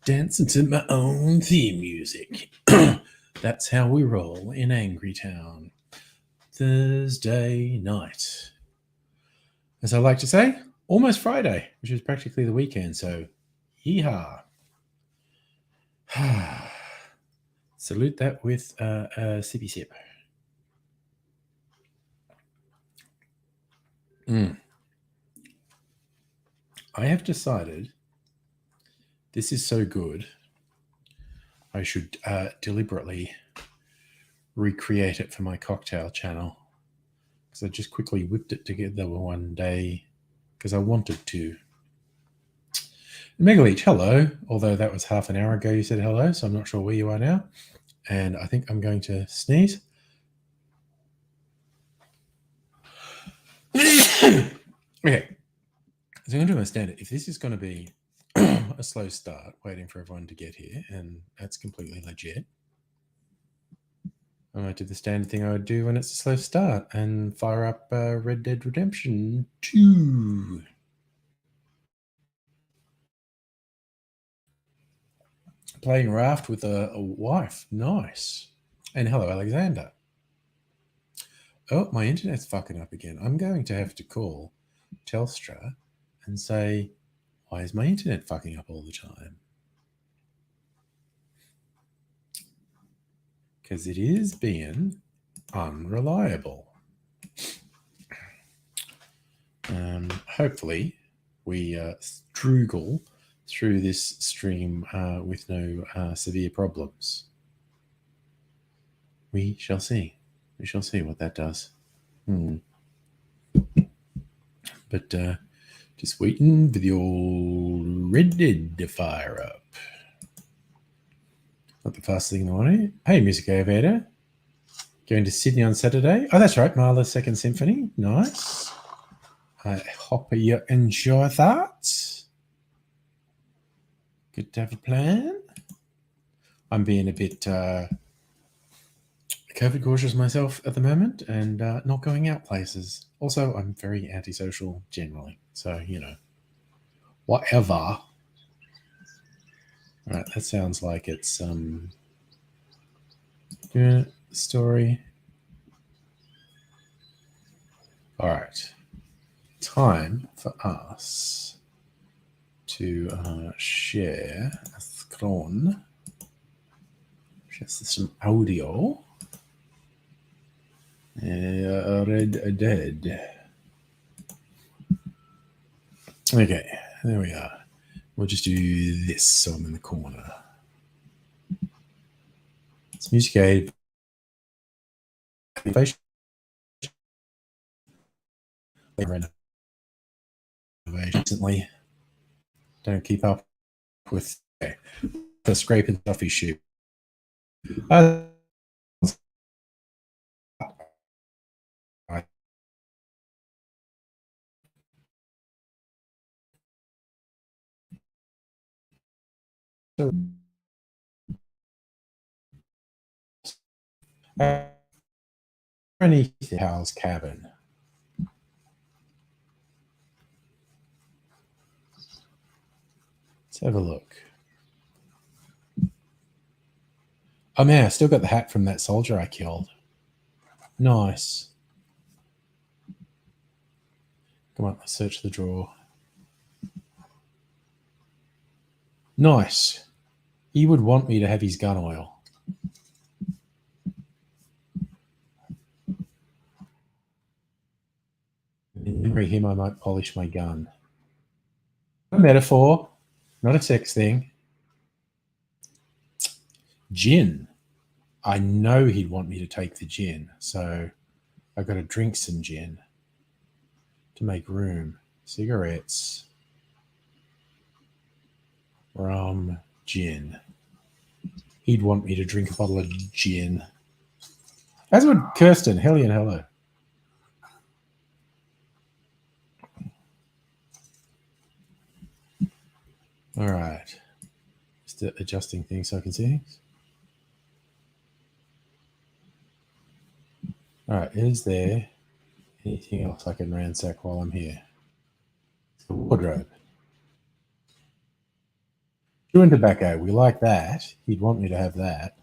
Dancing to my own theme music. That's how we roll in Angry Town. Thursday night. As I like to say, almost Friday, which is practically the weekend, so yeehaw. Salute that with a sippy sip. I have decided this is so good, I should deliberately recreate it for my cocktail channel, because I just quickly whipped it together one day because I wanted to. Megaleech, hello. Although that was half an hour ago you said hello, so I'm not sure where you are now. And I think I'm going to sneeze. Okay. So I'm going to understand it. If this is going to be a slow start, waiting for everyone to get here, and that's completely legit, I might do the standard thing I would do when it's a slow start and fire up Red Dead Redemption 2. Playing Raft with a wife. Nice. And hello, Alexander. Oh, my internet's fucking up again. I'm going to have to call Telstra and say, why is my internet fucking up all the time? Because it is being unreliable. Hopefully, we struggle through this stream with no severe problems. We shall see. We shall see what that does. But just waiting for the old Red Dead to fire up. Not the fastest thing in the morning. Hey, Music Elevator. Going to Sydney on Saturday. Oh, that's right. Mahler's Second Symphony. Nice. I hope you enjoy that. Good to have a plan. I'm being a bit COVID cautious myself at the moment and not going out places. Also, I'm very antisocial generally. So, you know, whatever. All right, that sounds like it's story. All right. Time for us to share a screen. Just some audio. Red Dead. Okay, there we are. We'll just do this so I'm in the corner. It's music aid. Recently, don't keep up with the scrape and stuffy shoe. Underneath the house cabin. Let's have a look. Oh man, I still got the hat from that soldier I killed. Nice. Come on, let's search the drawer. Nice. He would want me to have his gun oil. In memory of him, I might polish my gun. A metaphor, not a sex thing. Gin. I know he'd want me to take the gin, so I've got to drink some gin to make room. Cigarettes. Rum, gin. He'd want me to drink a bottle of gin. As would Kirsten. Helly and hello. All right. Just adjusting things so I can see things. All right. Is there anything else I can ransack while I'm here? The wardrobe. Chewing tobacco. We like that. He'd want me to have that.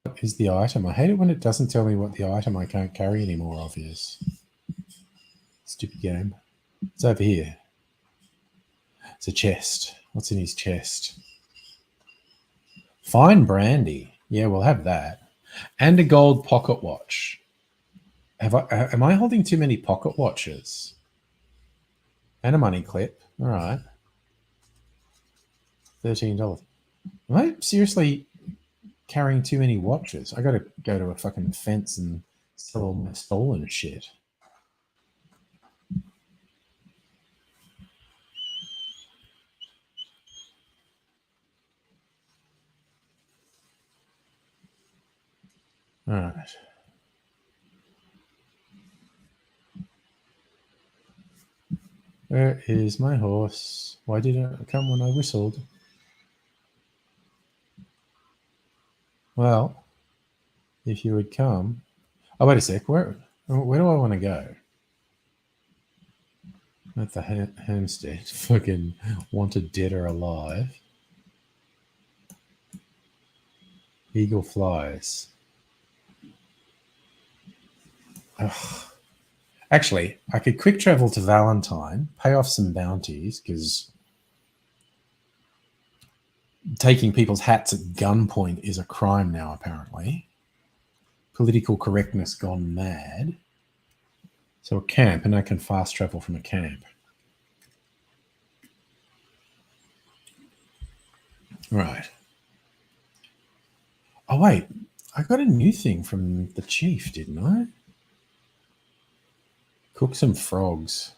What is the item? I hate it when it doesn't tell me what the item I can't carry any more of is. Stupid game. It's over here. It's a chest. What's in his chest? Fine brandy. Yeah, we'll have that. And a gold pocket watch. Am I holding too many pocket watches? And a money clip. All right. $13. Am I seriously carrying too many watches? I got to go to a fucking fence and sell all my stolen shit. All right. Where is my horse? Why didn't it come when I whistled? Well, if you would come. Oh, wait a sec. Where do I want to go? At the homestead. Fucking wanted dead or alive. Eagle flies. Ugh. Actually, I could quick travel to Valentine, pay off some bounties, because taking people's hats at gunpoint is a crime now, apparently. Political correctness gone mad. So a camp, and I can fast travel from a camp. Right. Oh, wait. I got a new thing from the chief, didn't I? Cook some frogs.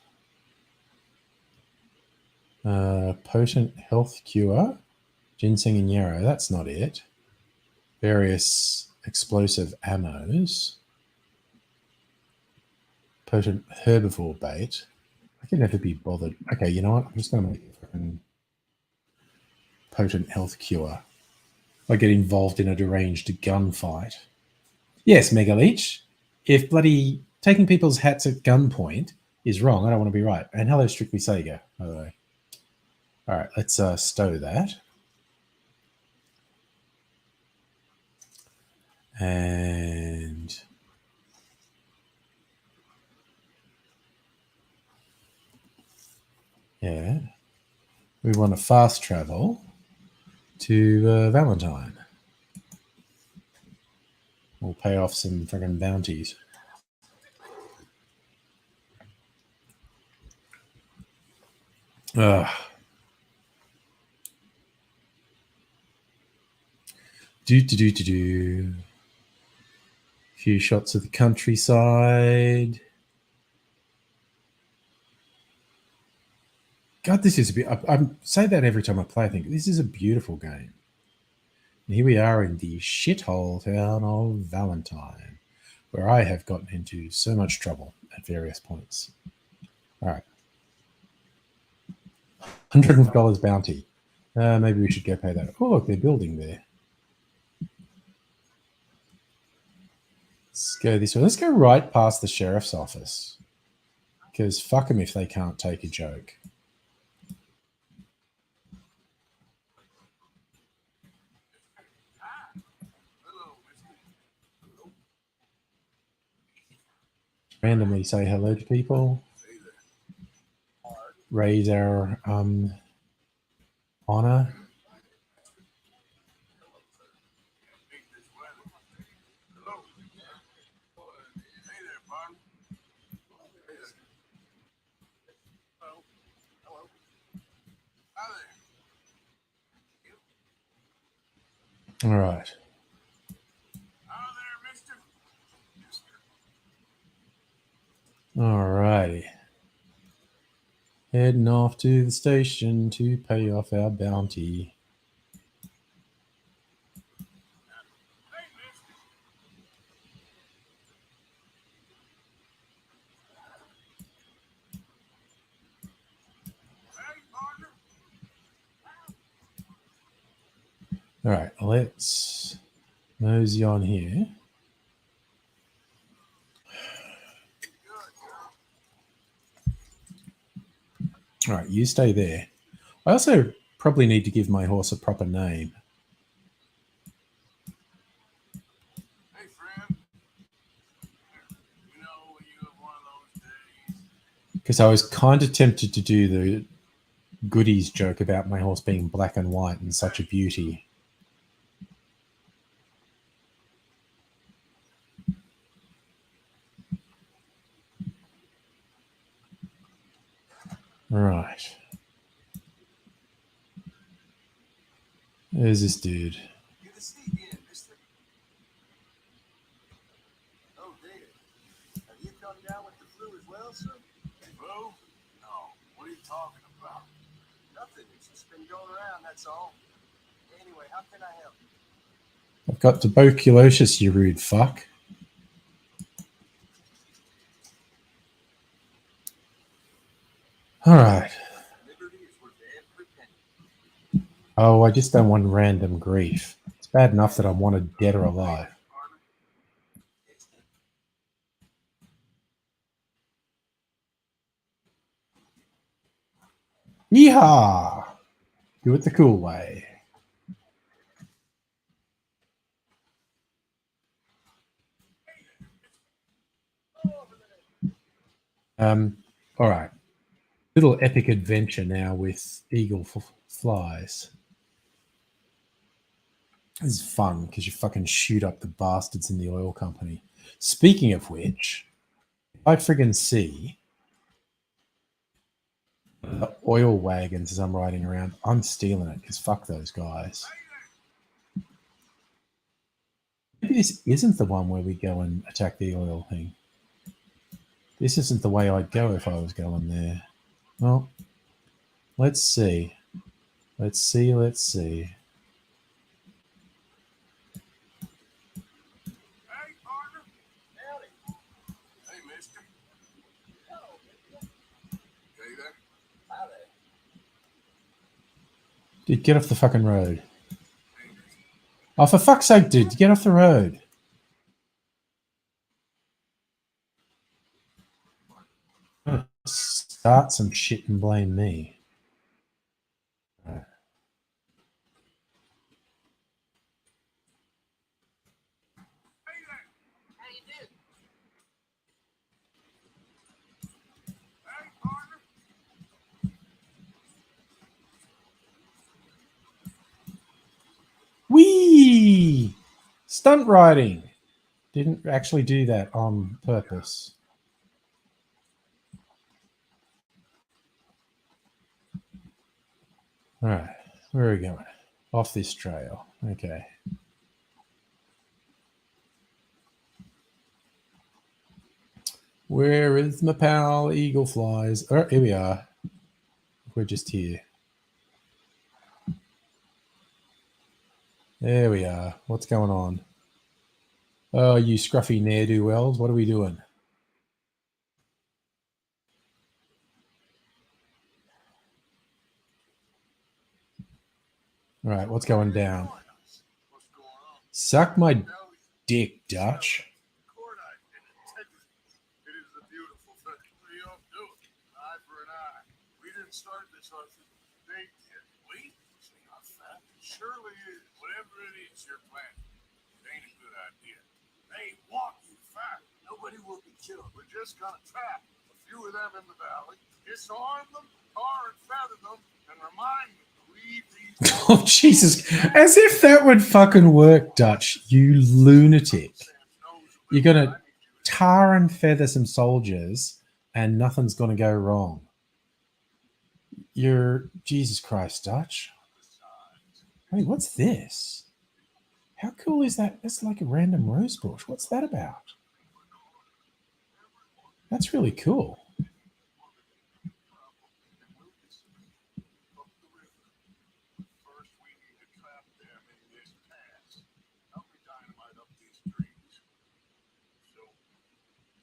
Potent health cure. Ginseng and yarrow. That's not it. Various explosive ammos. Potent herbivore bait. I can never be bothered. Okay, you know what? I'm just going to make a fucking potent health cure. I get involved in a deranged gunfight. Yes, Mega Leech. If bloody taking people's hats at gunpoint is wrong, I don't want to be right. And hello, Strictly Sega, by the way. All right, let's stow that. And yeah, we want to fast travel to Valentine. We'll pay off some fucking bounties. Ugh. Do. Few shots of the countryside. God, this is I say that every time I play. I think this is a beautiful game. And here we are in the shithole town of Valentine, where I have gotten into so much trouble at various points. All right. $100 bounty. Maybe we should go pay that. Oh, look, they're building there. Let's go this way. Let's go right past the sheriff's office. Because fuck them if they can't take a joke. Randomly say hello to people. Raise our honor. All right. All righty. Heading off to the station to pay off our bounty. All right, let's mosey on here. All right, you stay there. I also probably need to give my horse a proper name. Hey, friend. You know, you have one of those days. Because I was kind of tempted to do the goodies joke about my horse being black and white and such a beauty. All right. There's this dude. Good to see you again, mister. Oh, David. Have you come down with the flu as well, sir? Flu? No. What are you talking about? Nothing. It's just been going around, that's all. Anyway, how can I help you? I've got tuberculosis, you rude fuck. All right. Liberty is worth every penny. Oh, I just don't want random grief. It's bad enough that I'm wanted dead or alive. Yeehaw! Do it the cool way. All right. Little epic adventure now with eagle flies. This is fun because you fucking shoot up the bastards in the oil company. Speaking of which, I friggin' see the oil wagons as I'm riding around. I'm stealing it because fuck those guys. Maybe this isn't the one where we go and attack the oil thing. This isn't the way I'd go if I was going there. Well, let's see. Let's see. Let's see. Hey, partner. Howdy. Hey, mister. Hello, mister. Hey there. Hi there. Dude, get off the fucking road. Oh, for fuck's sake, dude, get off the road. Start some shit and blame me. How you doing? Hey, partner. Whee! Stunt riding. Didn't actually do that on purpose. All right, where are we going? Off this trail. Okay. Where is my pal Eagle Flies? Oh, here we are. We're just here. There we are. What's going on? Oh, you scruffy ne'er-do-wells. What are we doing? All right, what's going down? What's going on? Suck my dick, Dutch. It is a beautiful thing. We don't do it. Eye for an eye. We didn't start this hustle. They did. We? See how fat? Surely is. Whatever it is you're planning, it ain't a good idea. They want you fat. Nobody will be killed. We're just gonna trap a few of them in the valley, disarm them, tar and feather them, and remind them to leave these. Oh, Jesus. As if that would fucking work, Dutch, you lunatic. You're going to tar and feather some soldiers and nothing's going to go wrong. You're Jesus Christ, Dutch. Hey, what's this? How cool is that? That's like a random rose bush. What's that about? That's really cool.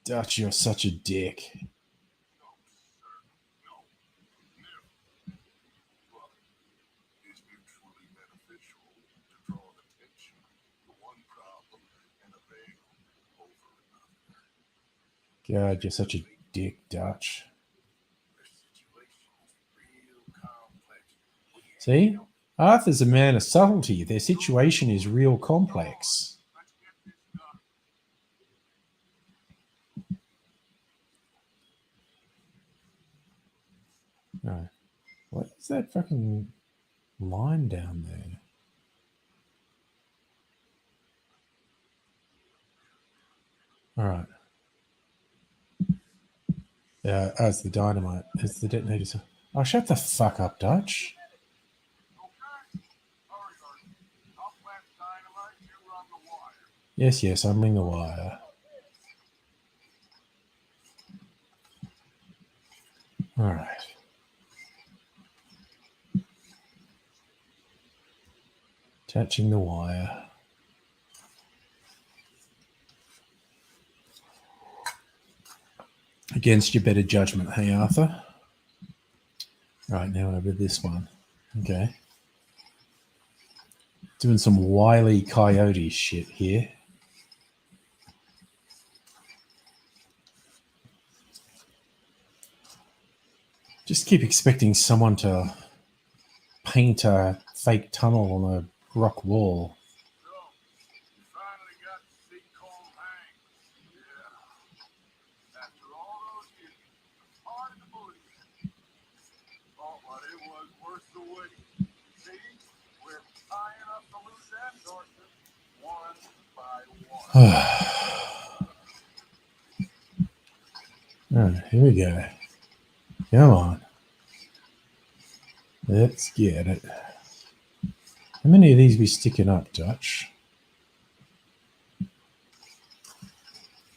Dutch, you're such a dick. No, sir. No. Never. But it's mutually beneficial to draw attention to one problem and avail over another. God, you're such a dick, Dutch. The situation is real complex. See? Arthur's a man of subtlety. Their situation is real complex. Let's get this done. No. What is that fucking line down there? All right. It's the dynamite. It's the detonator. Oh, shut the fuck up, Dutch. Okay? Hurry, hurry. I'll plant dynamite, you run the wire. Yes, I'm ring the wire. All right. Attaching the wire. Against your better judgment, hey, Arthur? Right, now over this one. Okay. Doing some wily coyote shit here. Just keep expecting someone to paint a fake tunnel on a rock wall. So, you finally got to see Cole hang. Yeah. After all those years, hard to believe. Oh, but it was worth the wait. See? We're tying up the loose ends, Arthur. One by one. All right, here we go. Come on. Let's get it. How many of these we sticking up, Dutch?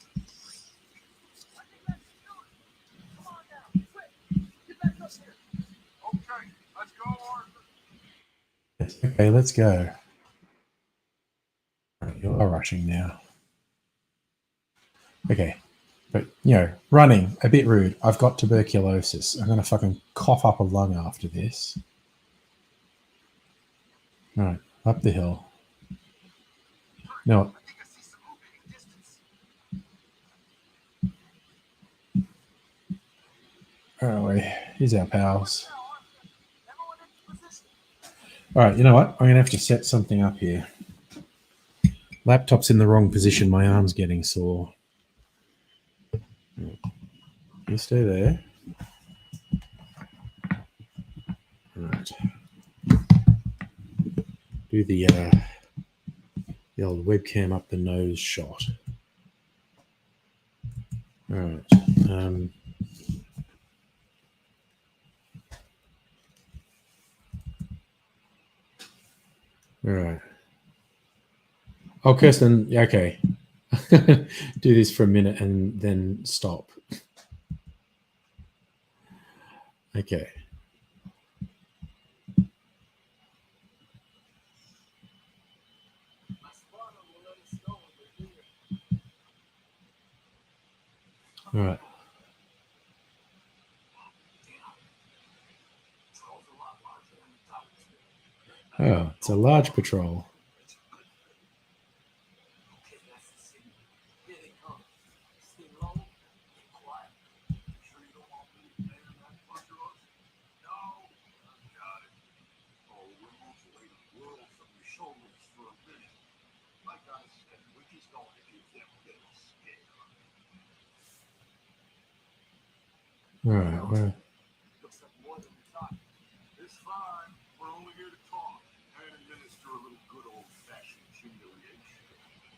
Okay, let's go, Arthur. Okay, let's go. All right, you're rushing now. Okay. But, running, a bit rude. I've got tuberculosis. I'm going to fucking cough up a lung after this. All right, up the hill. No. I think I see some movement in the distance. Oh, here's our pals. Now, Arthur. Everyone into position. All right, you know what? I'm going to have to set something up here. Laptop's in the wrong position. My arm's getting sore. You stay there. All right. Do the old webcam up the nose shot. All right. All right. Oh, Kirsten, okay. Do this for a minute and then stop. Okay. All right. Oh, it's a large patrol. All right. Well, Looks like more than we thought. It's fine. We're only here to talk and administer a little good old-fashioned humiliation.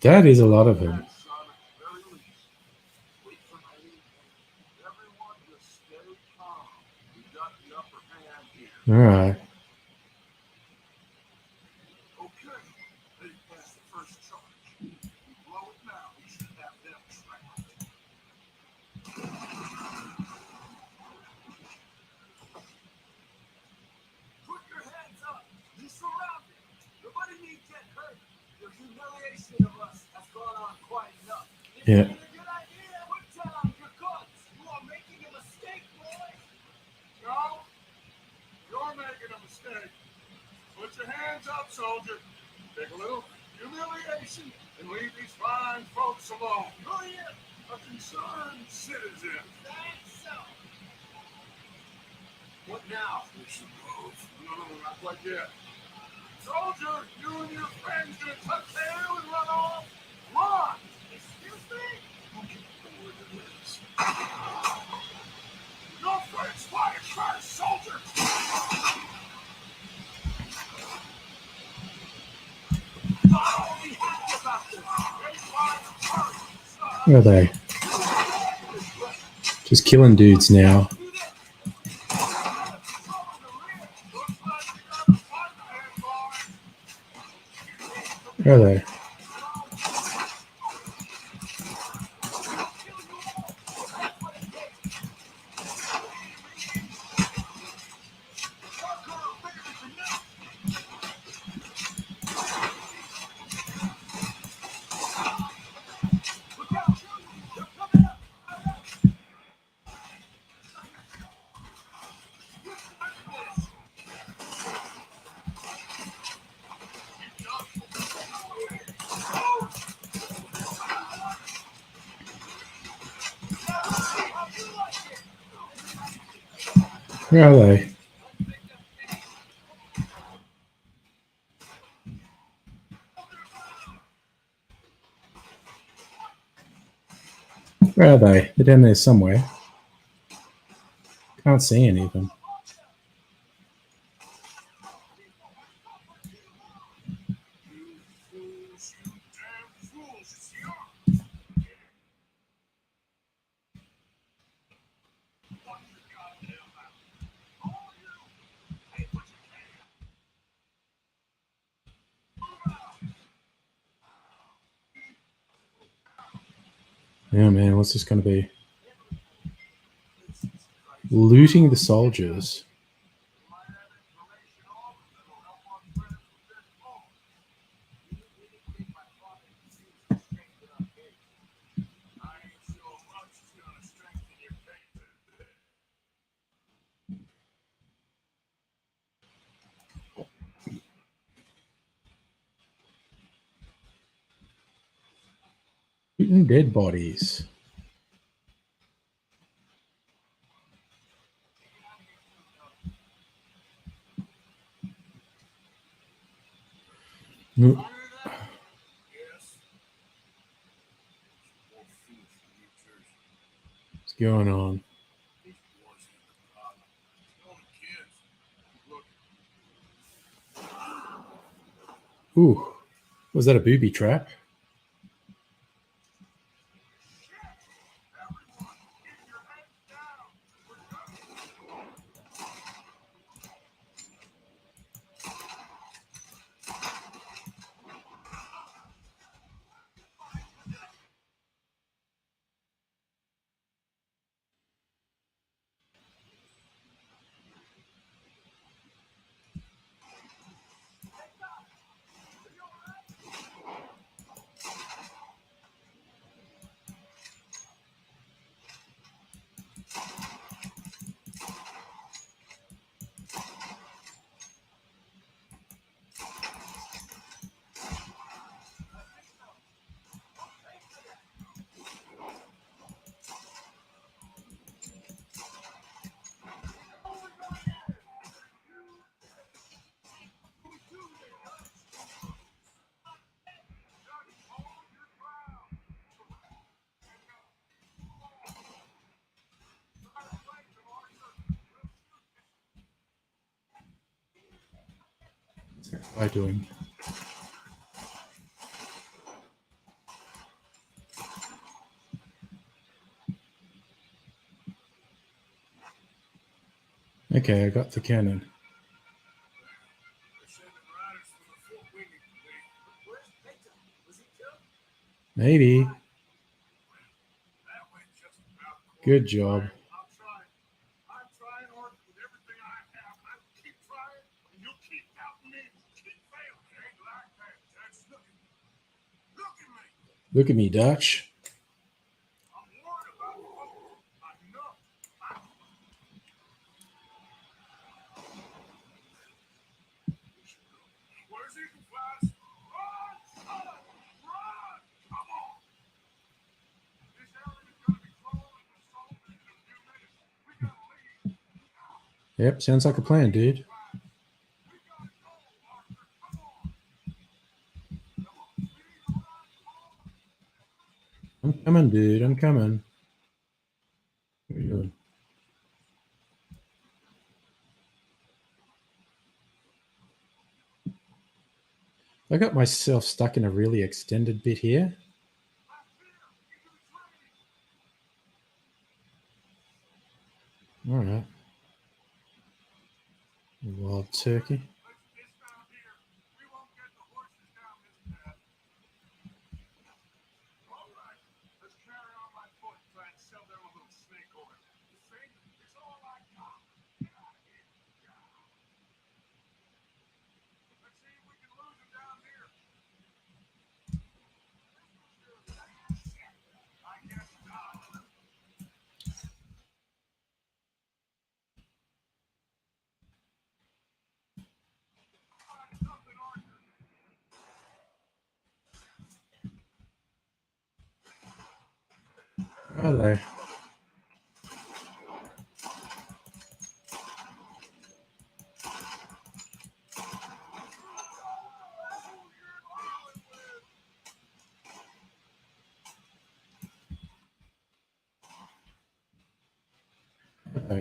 that is a lot of them. And son, at the very least, wait for my lead. Everyone just stay calm. We got the upper hand here. All right. Okay, they passed the first charge. We blow it now, we should have them trapped. Put your hands up. You're surrounded. Nobody needs to get hurt. Your humiliation of us has gone on quite enough. Yeah. Good idea. Put down Hands up, soldier. Take a little humiliation and leave these fine folks alone. Oh, yeah. A concerned citizen. That's so. What now? We should move. No, not quite yet. Soldier, you and your friends gonna tuck tail and run off? Run! Excuse me? Okay, where it is. Your friends fly first, soldier! Not only happy about this, they fly first. Where are they? Just killing dudes now. Where are they? Where are they? Where are they? They're down there somewhere. Can't see any of them. Yeah, man, what's this going to be? Looting the soldiers. Looting dead bodies. What's going on? Ooh, was that a booby trap? What's that guy doing? Okay, I got the cannon. Maybe. Good job. I'm trying hard with everything I have. I keep trying, and you keep doubting me. Keep failing. It ain't like that. Just look at me. Look at me. Look at me, Dutch. I'm worried about you. I know. Yep, sounds like a plan, dude. I'm coming, dude. I'm coming. What are you doing? I got myself stuck in a really extended bit here. All right. Wild turkey. Let's dismount here. We won't get the horses down this path. All right. Let's carry on my foot and try and sell them a little snake oil. The snake is all I got. Get out of here. Let's see if we can lose them down here. I guess not. Something, Arthur. Hello. Hello.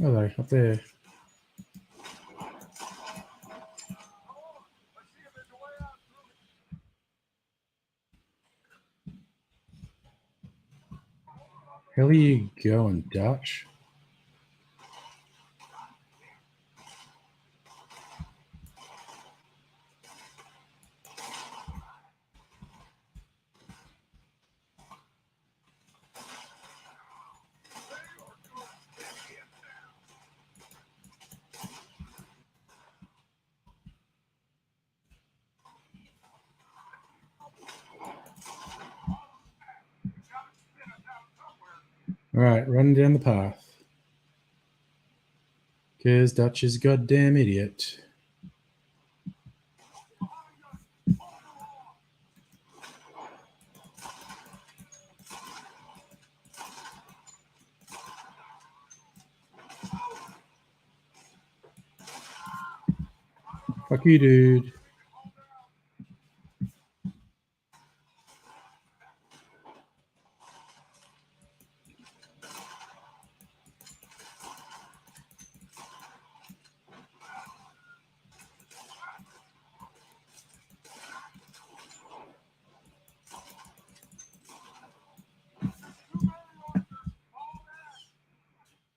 Hello, up there. Let's see if there's a way out through it. Hell are you going, Dutch? All right, run down the path. Because Dutch is a goddamn idiot. Fuck you, dude.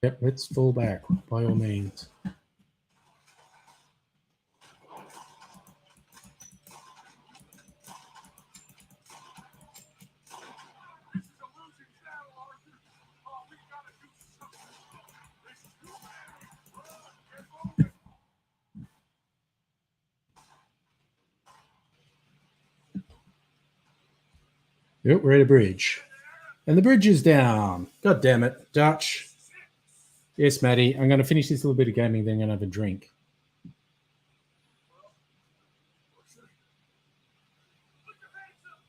Yep, let's fall back by all means. This is a losing battle, Arthur. Oh, we gotta do something. This is too many. Run, get moving. Yep, we're at a bridge. And the bridge is down. God damn it, Dutch. Yes, Maddie, I'm going to finish this little bit of gaming, then I'm going to have a drink. Put your hands up.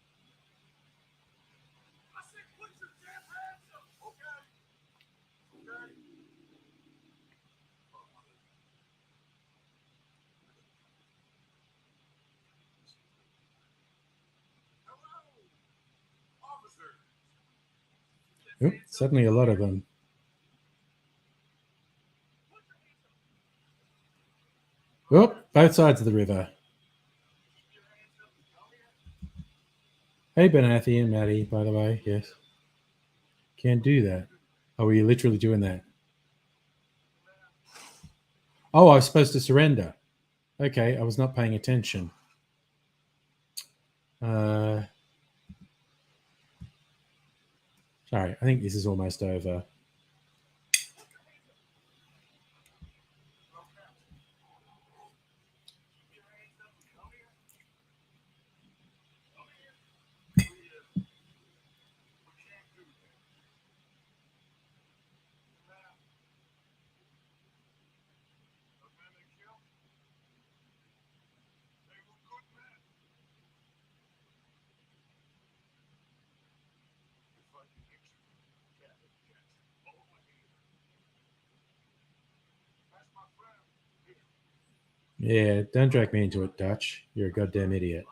I said put your damn hands up. Okay. Okay. Hello, officer. Oop, suddenly a lot of them. Oop, both sides of the river. Hey, Benathi and Maddie, by the way, yes. Can't do that. Oh, were you literally doing that? Oh, I was supposed to surrender. Okay, I was not paying attention. Sorry, I think this is almost over. Yeah, don't drag me into it, Dutch. You're a goddamn idiot.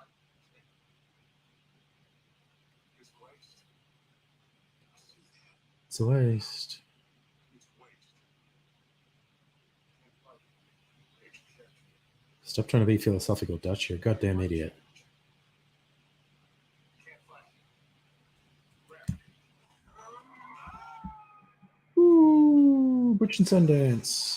It's a waste. Stop trying to be philosophical, Dutch. You're a goddamn idiot. Ooh, Butch and Sundance.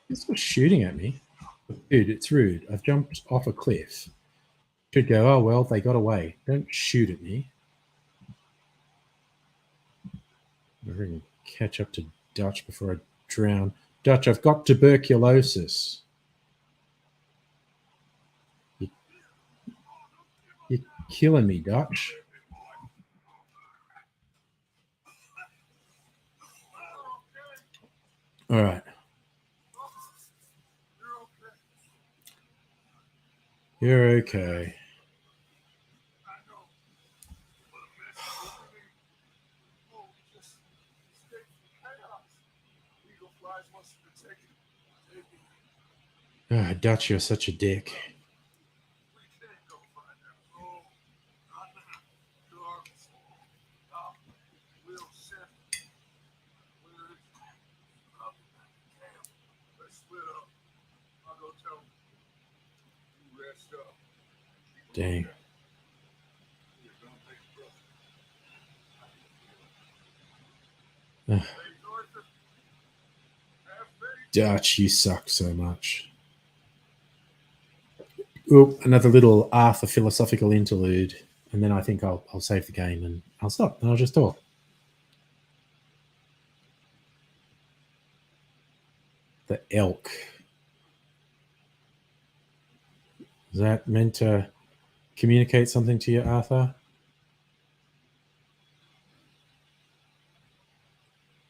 This was shooting at me. Dude, it's rude. I've jumped off a cliff. Should go, oh well, they got away. Don't shoot at me. I'm going to catch up to Dutch before I drown. Dutch, I've got tuberculosis. You're killing me, Dutch. All right. You're okay. Dutch, you're such a dick. Dang. Dutch, you suck so much. Oop, another little Arthur philosophical interlude, and then I think I'll save the game and I'll stop and I'll just talk. The elk. Is that meant to communicate something to you, Arthur?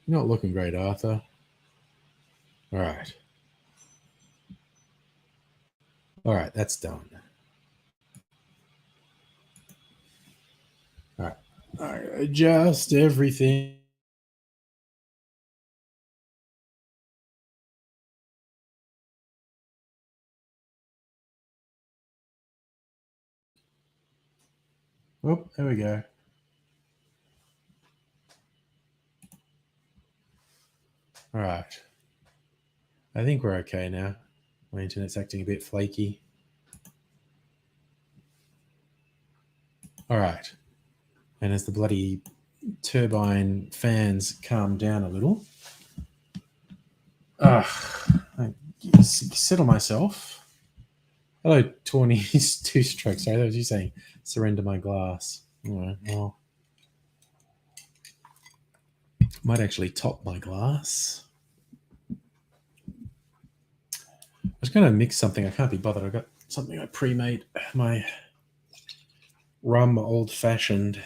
You're not looking great, Arthur. All right. All right, that's done. All right. All right, adjust everything. Oh, there we go. All right. I think we're okay now. My internet's acting a bit flaky. All right. And as the bloody turbine fans calm down a little, I settle myself. Hello, Tawny's two strokes. Sorry, that was you saying surrender my glass. All right, well, might actually top my glass. I was going to mix something. I can't be bothered. I've got something I pre-made. My rum old fashioned.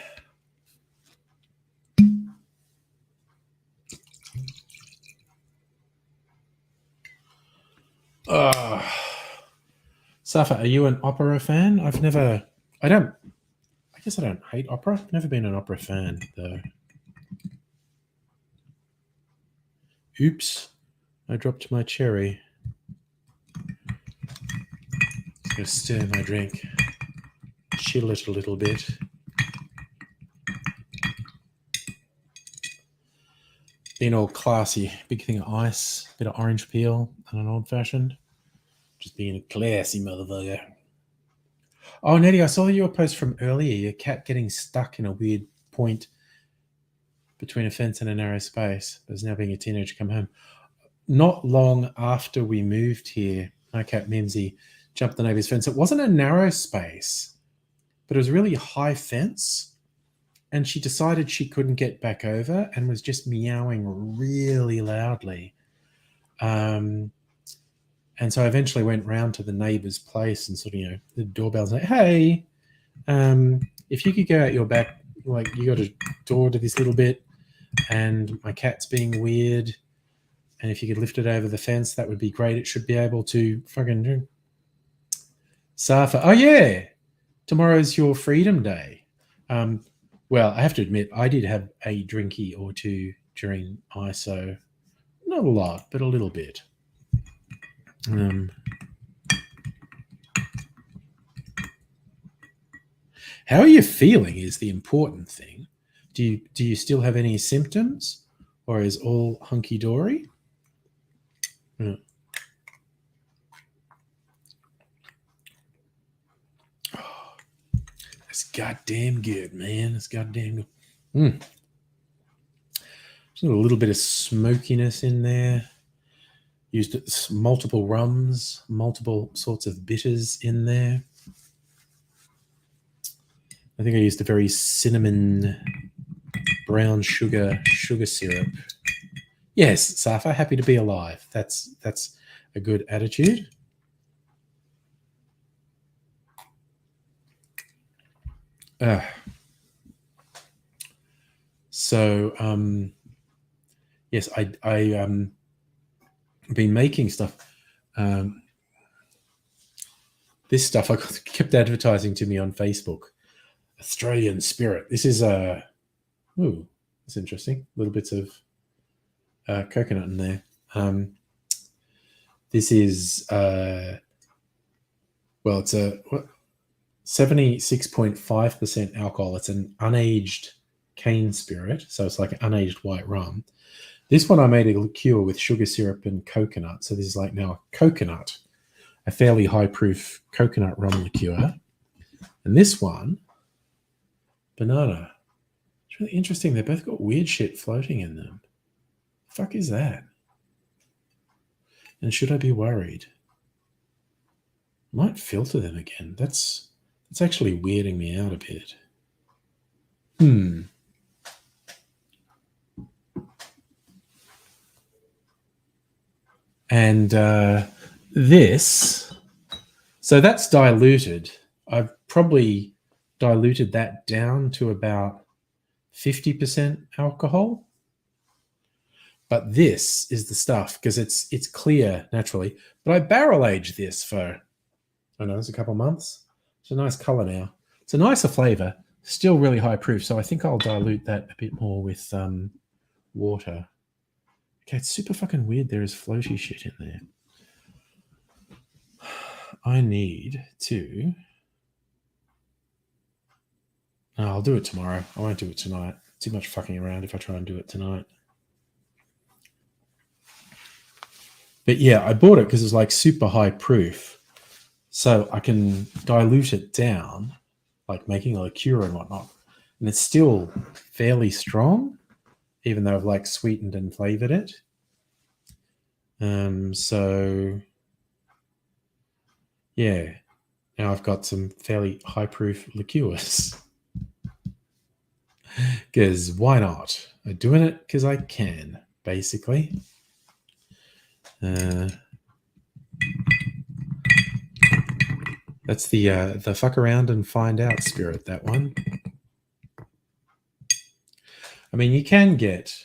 Safa, are you an opera fan? I guess I don't hate opera. I've never been an opera fan, though. Oops. I dropped my cherry. Just going to stir my drink. Chill it a little bit. Being all classy. Big thing of ice, bit of orange peel, and an old fashioned. Just being a classy motherfucker. Oh, Nettie, I saw your post from earlier. Your cat getting stuck in a weird point between a fence and a narrow space. There's now being a teenager come home. Not long after we moved here, my cat Mimsy jumped the neighbor's fence. It wasn't a narrow space, but it was a really high fence. And she decided she couldn't get back over and was just meowing really loudly. And so I eventually went round to the neighbor's place and sort of, the doorbell's like, hey, if you could go out your back, like you got a door to this little bit and my cat's being weird. And if you could lift it over the fence, that would be great. It should be able to fucking Safa. Oh, yeah. Tomorrow's your Freedom Day. Well, I have to admit, I did have a drinky or two during ISO. Not a lot, but a little bit. How are you feeling is the important thing. Do you still have any symptoms, or is all hunky dory? Oh, that's goddamn good, man. That's goddamn good. There's a little bit of smokiness in there. Used multiple rums, multiple sorts of bitters in there. I think I used a very cinnamon brown sugar syrup. Yes, Safa, happy to be alive. That's a good attitude. So yes, I been making stuff. This stuff I kept advertising to me on Facebook. Australian Spirit. This is that's interesting. Little bits of coconut in there. This is it's a 76.5% alcohol. It's an unaged cane spirit, so it's like an unaged white rum. This one I made a liqueur with sugar syrup and coconut. So this is like now coconut, a fairly high proof coconut rum liqueur. And this one, banana. It's really interesting. They both got weird shit floating in them. The fuck is that? And should I be worried? Might filter them again. That's actually weirding me out a bit. And this, so that's diluted. I've probably diluted that down to about 50% alcohol. But this is the stuff because it's clear naturally. But I barrel aged this for, I don't know, it's a couple of months. It's a nice color now. It's a nicer flavor, still really high proof. So I think I'll dilute that a bit more with water. Okay, it's super fucking weird. There is floaty shit in there. I need to. No, I'll do it tomorrow. I won't do it tonight. Too much fucking around if I try and do it tonight. But yeah, I bought it because it's like super high proof. So I can dilute it down, like making a liqueur and whatnot. And it's still fairly strong, even though I've like sweetened and flavored it. So yeah, now I've got some fairly high proof liqueurs. Because why not? I'm doing it because I can, basically. That's the fuck around and find out spirit, that one. I mean, you can get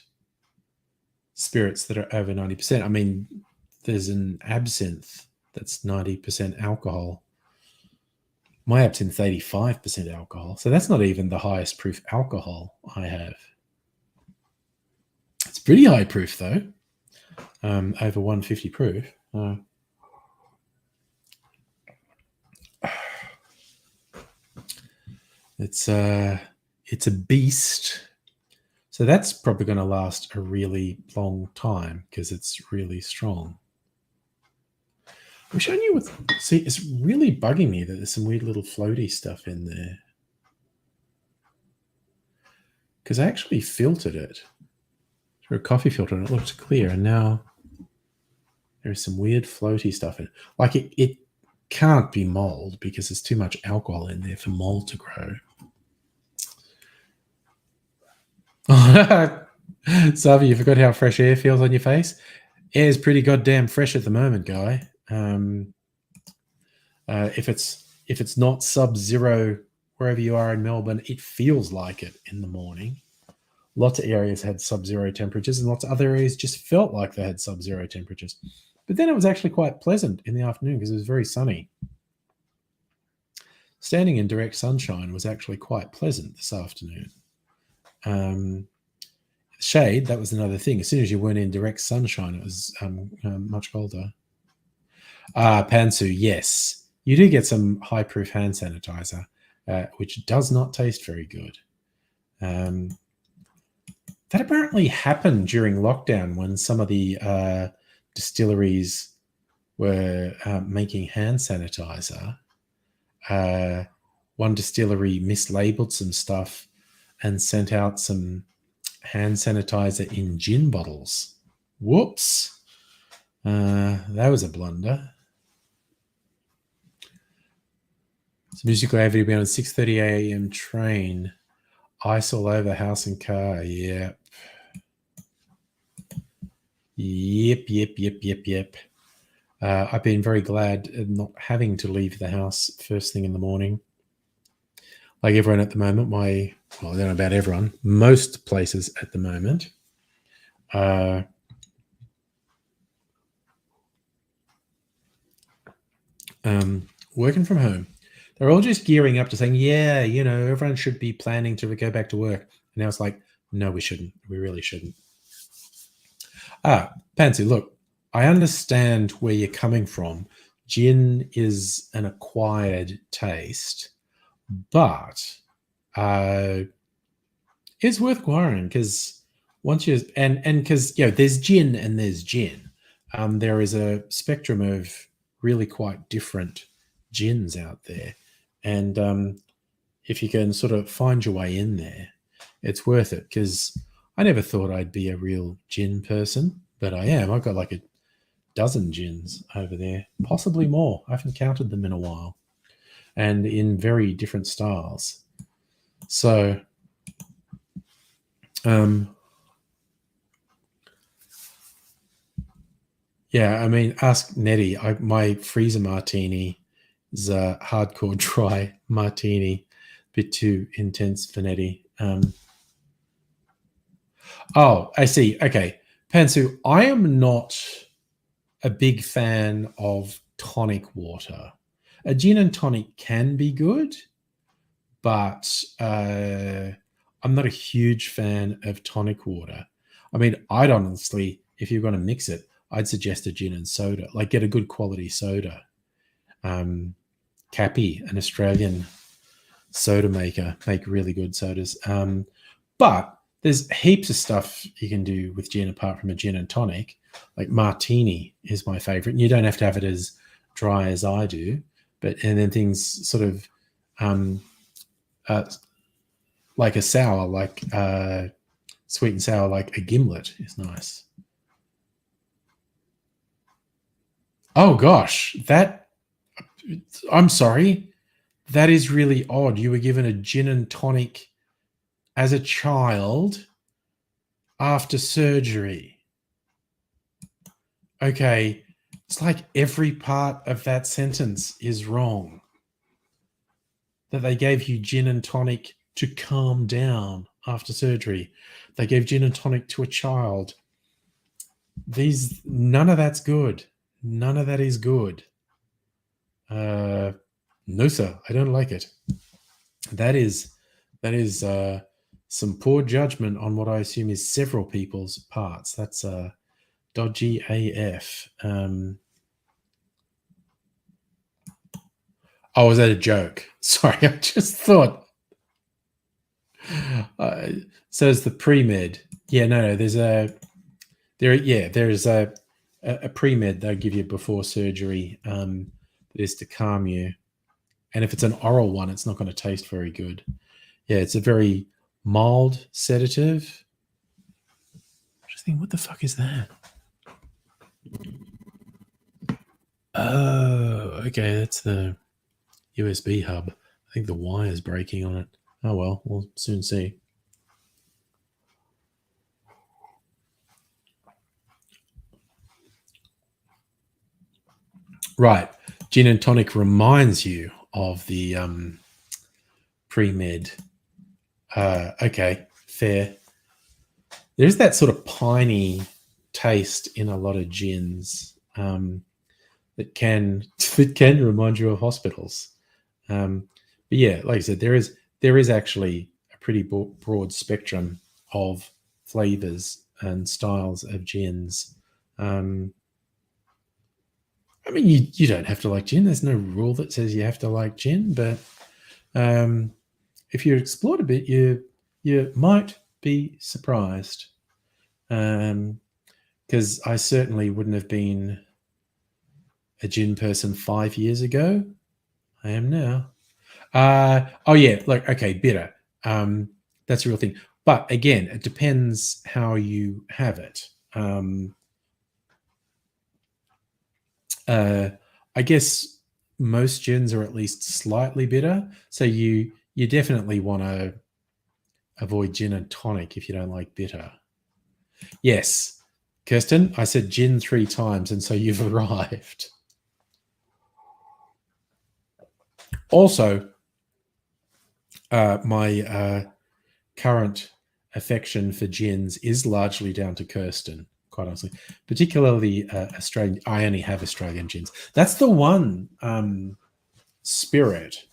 spirits that are over 90%. I mean, there's an absinthe that's 90% alcohol. My absinthe 85% alcohol. So that's not even the highest proof alcohol I have. It's pretty high proof, though. Over 150 proof. It's a beast. So that's probably going to last a really long time because it's really strong. I wish I knew what. See, it's really bugging me that there's some weird little floaty stuff in there. Because I actually filtered it through a coffee filter and it looked clear. And now there's some weird floaty stuff in it. Like it can't be mold because there's too much alcohol in there for mold to grow. Savi, you forgot how fresh air feels on your face? Air's pretty goddamn fresh at the moment, guy. If it's not sub-zero wherever you are in Melbourne, it feels like it in the morning. Lots of areas had sub-zero temperatures and lots of other areas just felt like they had sub-zero temperatures. But then it was actually quite pleasant in the afternoon because it was very sunny. standing in direct sunshine was actually quite pleasant this afternoon. Shade, that was another thing. As soon as you weren't in direct sunshine, it was much colder. Pantsu, yes. You do get some high-proof hand sanitizer, which does not taste very good. That apparently happened during lockdown when some of the distilleries were making hand sanitizer. One distillery mislabeled some stuff and sent out some hand sanitizer in gin bottles. Whoops. That was a blunder. So musical activity be on a 6:30 a.m. train. Ice all over house and car. Yep. Yep. I've been very glad at not having to leave the house first thing in the morning. Like everyone at the moment, I don't know about everyone, most places at the moment, working from home. They're all just gearing up to saying, yeah, everyone should be planning to go back to work. And now it's like, no, we shouldn't. We really shouldn't. Pansy, look, I understand where you're coming from. Gin is an acquired taste, but it's worth acquiring because once you and because there's gin and there's gin. There is a spectrum of really quite different gins out there, and if you can sort of find your way in there, it's worth it. Because I never thought I'd be a real gin person, but I am. I've got like a dozen gins over there, possibly more. I haven't counted them in a while, and in very different styles. So, yeah, I mean, ask Nettie. My freezer martini is a hardcore dry martini, a bit too intense for Nettie. Oh, I see. Okay, Pantsu, I am not a big fan of tonic water. A gin and tonic can be good, but I'm not a huge fan of tonic water. I mean, I'd honestly, if you're going to mix it, I'd suggest a gin and soda. Like, get a good quality soda. Cappy, an Australian soda maker, make really good sodas. But there's heaps of stuff you can do with gin apart from a gin and tonic. Like martini is my favorite. And you don't have to have it as dry as I do. And then things sort of like a sour, like sweet and sour, like a gimlet is nice. Oh gosh, I'm sorry. That is really odd. You were given a gin and tonic as a child after surgery. Okay, it's like every part of that sentence is wrong. That they gave you gin and tonic to calm down after surgery. They gave gin and tonic to a child. None of that's good. None of that is good. No, sir, I don't like it. That is some poor judgment on what I assume is several people's parts. That's dodgy AF. Oh, was that a joke? Sorry, I just thought. Says the pre-med. Yeah, no, there's a pre-med they'll give you before surgery that is to calm you. And if it's an oral one, it's not going to taste very good. Yeah, it's a very mild sedative. I just think, what the fuck is that? Oh, okay, that's the USB hub. I think the wire is breaking on it. Oh well, we'll soon see. Right. Gin and tonic reminds you of the pre-med. Okay, fair. There's that sort of piney taste in a lot of gins that can remind you of hospitals. But yeah, like I said, there is actually a pretty broad spectrum of flavors and styles of gins. Um, I mean, you don't have to like gin. There's no rule that says you have to like gin, but um, if you explored a bit, you might be surprised. Because I certainly wouldn't have been a gin person 5 years ago. I am now. Oh yeah, like okay, bitter. That's a real thing. But again, it depends how you have it. Uh, I guess most gins are at least slightly bitter, so you definitely want to avoid gin and tonic if you don't like bitter. Yes, Kirsten, I said gin 3 times, and so you've arrived. Also, my current affection for gins is largely down to Kirsten, quite honestly, particularly Australian. I only have Australian gins. That's the one spirit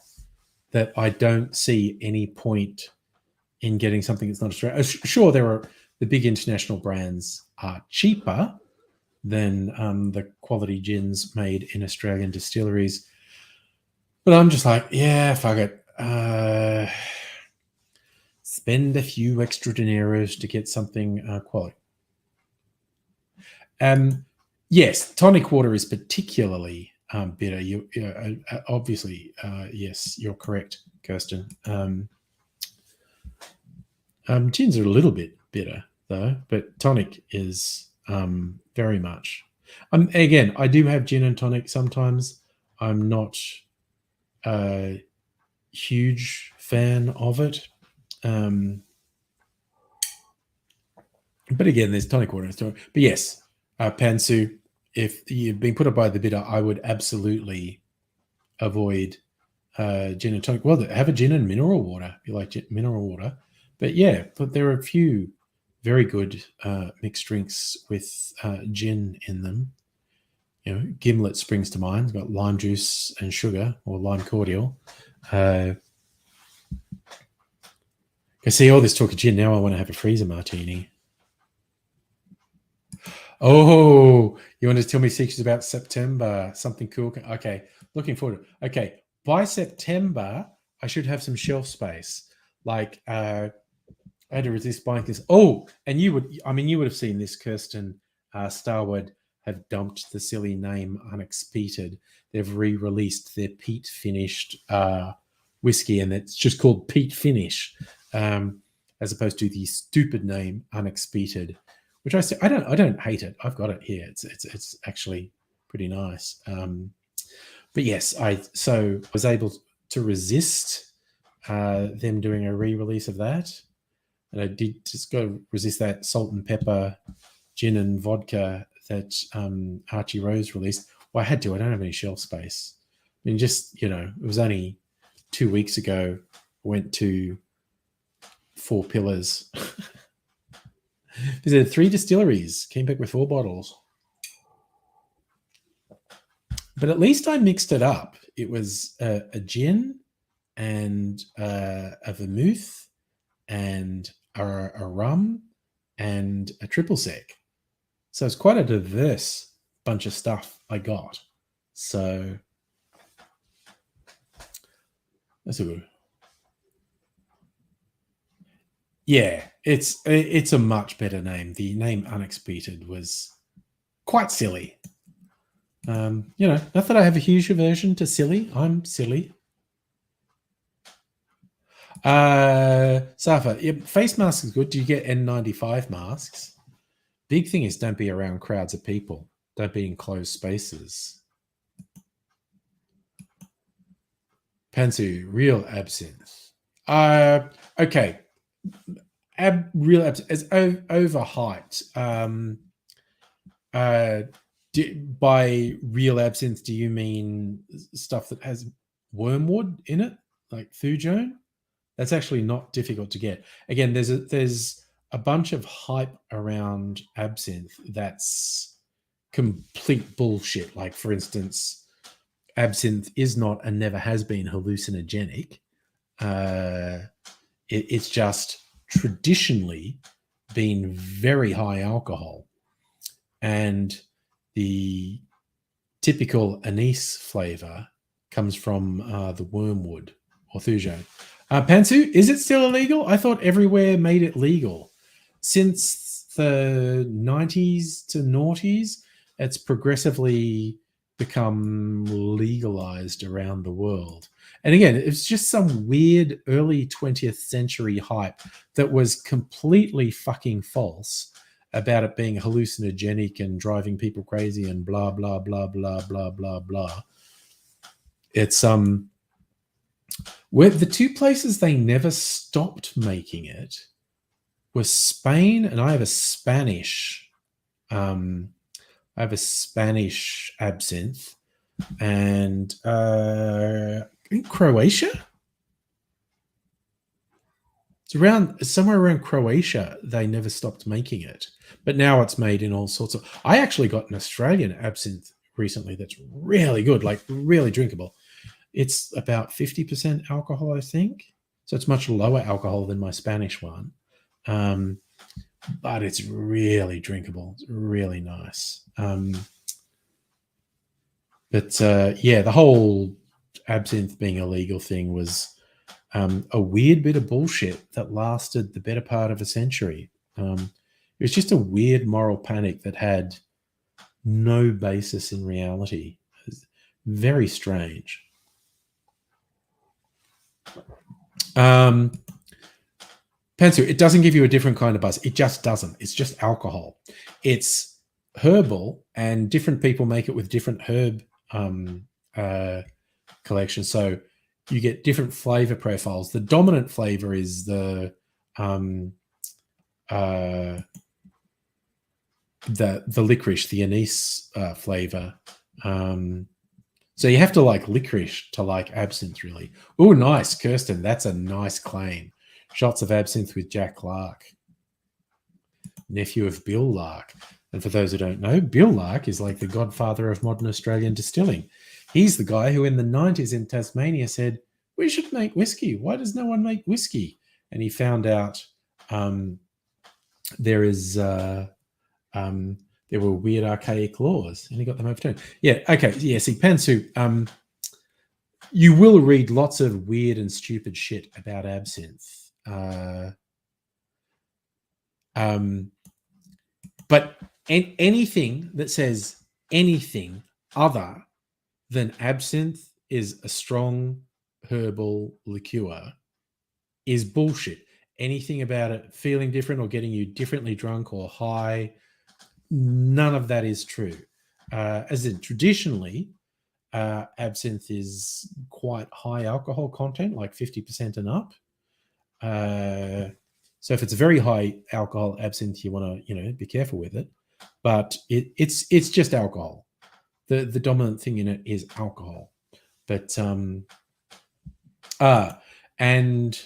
that I don't see any point in getting something that's not Australian. Sure, there are the big international brands are cheaper than the quality gins made in Australian distilleries, but I'm just like, yeah, fuck it. Spend a few extra dineros to get something quality. Yes, tonic water is particularly bitter. Obviously, yes, you're correct, Kirsten. Gins are a little bit bitter though, but tonic is very much. Again, I do have gin and tonic sometimes. I'm not a huge fan of it. But again, there's tonic water. But yes, Pansu, if you've been put up by the bitter, I would absolutely avoid gin and tonic. Well, have a gin and mineral water if you like mineral water. But yeah, but there are a few very good mixed drinks with gin in them. You know, Gimlet springs to mind. It's got lime juice and sugar, or lime cordial. I see all this talk of gin. Now I want to have a freezer martini. Oh, you want to tell me secrets about September? Something cool? Okay, looking forward. Okay, by September, I should have some shelf space. Like, I had to resist buying this. Oh, and you would have seen this, Kirsten. Starwood have dumped the silly name Unexpected. They've re-released their peat finished whiskey, and it's just called Peat Finish, as opposed to the stupid name Unexpected, which I don't hate it. I've got it here. It's actually pretty nice. But yes, I was able to resist them doing a re-release of that. And I did just go resist that salt and pepper gin and vodka that Archie Rose released. Well, I had to. I don't have any shelf space. I mean, just, it was only 2 weeks ago. I went to Four Pillars. Visited 3 distilleries. Came back with 4 bottles. But at least I mixed it up. It was a gin and a vermouth and a rum and a triple sec. So it's quite a diverse bunch of stuff I got. So that's a good. Yeah, it's a much better name. The name Unexpected was quite silly. Not that I have a huge aversion to silly. I'm silly. Safa, yeah, face mask is good. Do you get N95 masks? Big thing is don't be around crowds of people. Don't be in closed spaces. Pansu, real absinthe. Okay. Real absinthe is overhyped. By real absinthe, do you mean stuff that has wormwood in it, like Fujone? That's actually not difficult to get. Again, there's a bunch of hype around absinthe that's complete bullshit. Like, for instance, absinthe is not and never has been hallucinogenic. It's just traditionally been very high alcohol, and the typical anise flavor comes from the wormwood or thuja. Pantsu, is it still illegal? I thought everywhere made it legal. Since the 90s to noughties, it's progressively become legalized around the world. And again, it's just some weird early 20th century hype that was completely fucking false about it being hallucinogenic and driving people crazy and blah blah blah blah blah blah blah. It's where the two places they never stopped making it were Spain, and I have a Spanish absinthe, and in Croatia. It's around somewhere around Croatia. They never stopped making it, but now it's made in all sorts of. I actually got an Australian absinthe recently that's really good, like really drinkable. It's about 50% alcohol, I think. So it's much lower alcohol than my Spanish one. But it's really drinkable. It's really nice. Yeah, the whole absinthe being a legal thing was a weird bit of bullshit that lasted the better part of a century. It was just a weird moral panic that had no basis in reality. It was very strange. Pantsu, it doesn't give you a different kind of buzz. It just doesn't. It's just alcohol. It's herbal, and different people make it with different herb collections. So you get different flavor profiles. The dominant flavor is the licorice, the anise flavor. So you have to like licorice to like absinthe, really. Oh, nice, Kirsten. That's a nice claim. Shots of absinthe with Jack Lark, nephew of Bill Lark. And for those who don't know, Bill Lark is like the godfather of modern Australian distilling. He's the guy who in the 90s in Tasmania said, we should make whiskey. Why does no one make whiskey? And he found out there were weird archaic laws, and he got them overturned. Yeah, okay. Yeah, see, Pantsu, you will read lots of weird and stupid shit about absinthe. But anything that says anything other than absinthe is a strong herbal liqueur is bullshit. Anything about it feeling different or getting you differently drunk or high, none of that is true. As in, traditionally, absinthe is quite high alcohol content, like 50% and up. So if it's a very high alcohol absinthe, you want to, be careful with it. But it's just alcohol. The dominant thing in it is alcohol. But and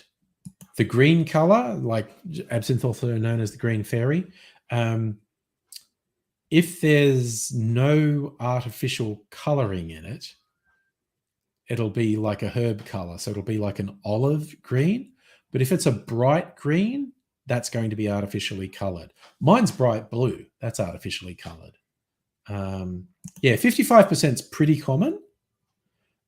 the green color, like absinthe, also known as the green fairy. If there's no artificial coloring in it, it'll be like a herb color. So it'll be like an olive green. But if it's a bright green, that's going to be artificially colored. Mine's bright blue. That's artificially colored. 55% is pretty common.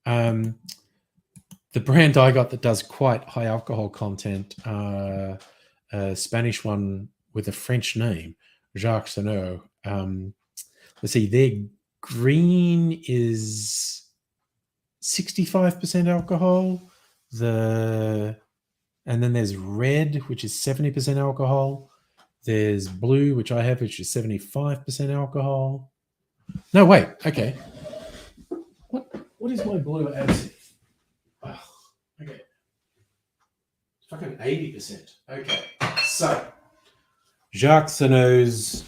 The brand I got that does quite high alcohol content, a Spanish one with a French name, Jacques Senot. Let's see, their green is 65% alcohol. And then there's red, which is 70% alcohol. There's blue, which I have, which is 75% alcohol. No, wait. Okay. What is my blue absinthe? Oh, okay. Fucking 80%. Okay. So, Jacques Senot's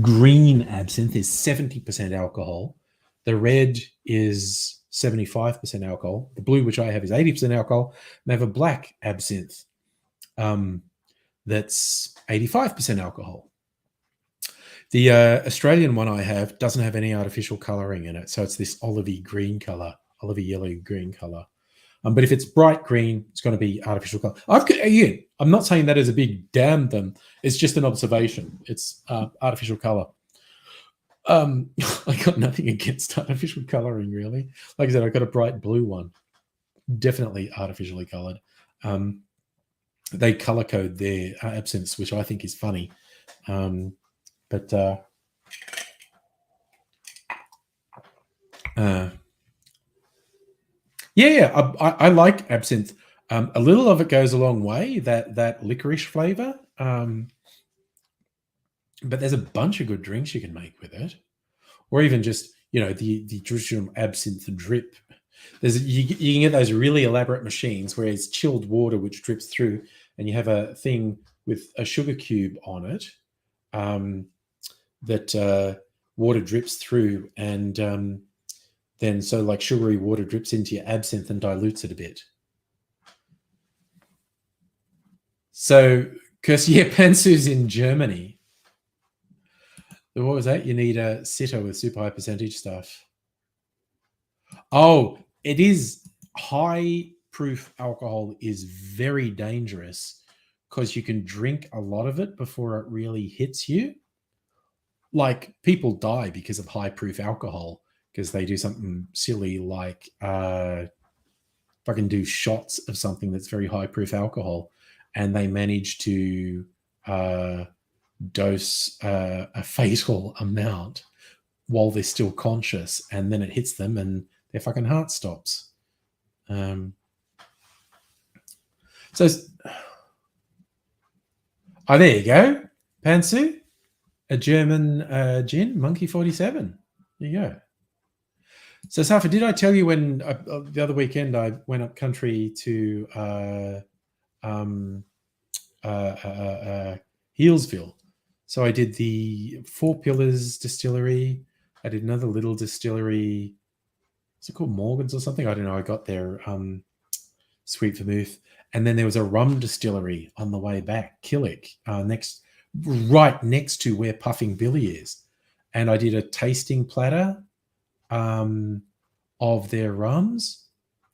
green absinthe is 70% alcohol. The red is 75% alcohol. The blue, which I have, is 80% alcohol. And I have a black absinthe that's 85% alcohol. The Australian one I have doesn't have any artificial colouring in it. So it's this olivey green colour, olivey yellow green colour. But if it's bright green, it's going to be artificial color. Again, I'm not saying that as a big damn them. It's just an observation. It's artificial color. I got nothing against artificial coloring, really. Like I said, I got a bright blue one, definitely artificially colored. They color code their absinthe, which I think is funny. But yeah, I like absinthe. A little of it goes a long way. That licorice flavor. But there's a bunch of good drinks you can make with it, or even just the traditional absinthe drip. You can get those really elaborate machines where it's chilled water which drips through, and you have a thing with a sugar cube on it that water drips through, and then so like sugary water drips into your absinthe and dilutes it a bit. So, because Pansu's in Germany. What was that? You need a sitter with super high percentage stuff. Oh, it is high proof alcohol is very dangerous because you can drink a lot of it before it really hits you. Like people die because of high proof alcohol because they do something silly like fucking do shots of something that's very high proof alcohol, and they manage to dose a fatal amount while they're still conscious, and then it hits them and their fucking heart stops. So, there you go, Pansu, a German gin, Monkey 47. There you go. So, Safa, did I tell you when the other weekend I went up country to Healesville? So I did the Four Pillars distillery. I did another little distillery. Is it called Morgan's or something? I don't know. I got their sweet vermouth. And then there was a rum distillery on the way back, Killick, right next to where Puffing Billy is. And I did a tasting platter of their rums.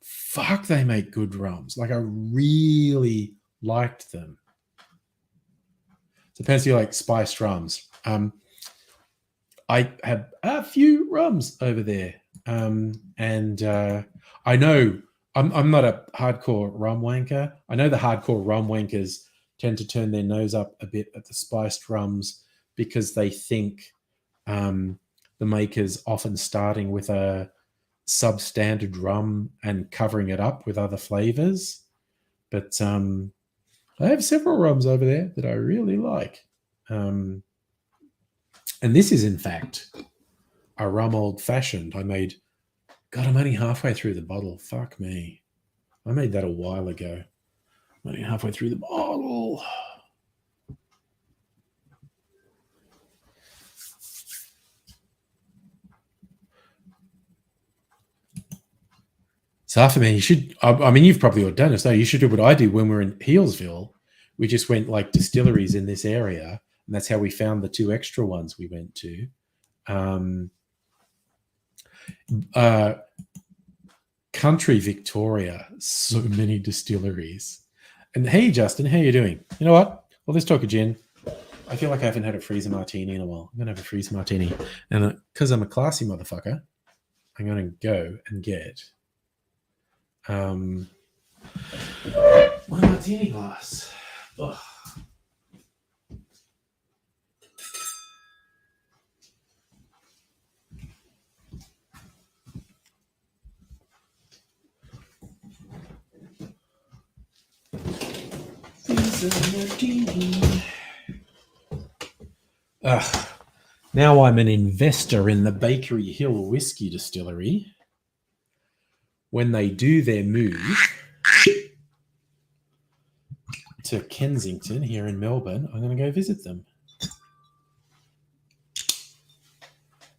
Fuck, they make good rums. Like, I really liked them. So fancy like spiced rums. I have a few rums over there. And I know I'm not a hardcore rum wanker. I know the hardcore rum wankers tend to turn their nose up a bit at the spiced rums because they think the maker's often starting with a substandard rum and covering it up with other flavors. But I have several rums over there that I really like. And this is, in fact, a rum old fashioned. I'm only halfway through the bottle. Fuck me. I made that a while ago. I'm only halfway through the bottle. So after me, you should, I mean, you've probably all done it. So you should do what I do when we're in Healesville. We just went like distilleries in this area. And that's how we found the two extra ones we went to. Country Victoria, so many distilleries. And hey, Justin, how you doing? You know what? Well, let's talk a gin. I feel like I haven't had a freezer martini in a while. I'm going to have a freezer martini. And because I'm a classy motherfucker, I'm going to go and get one martini glass. Ugh. Now I'm an investor in the Bakery Hill Whiskey Distillery. When they do their move to Kensington here in Melbourne, I'm going to go visit them.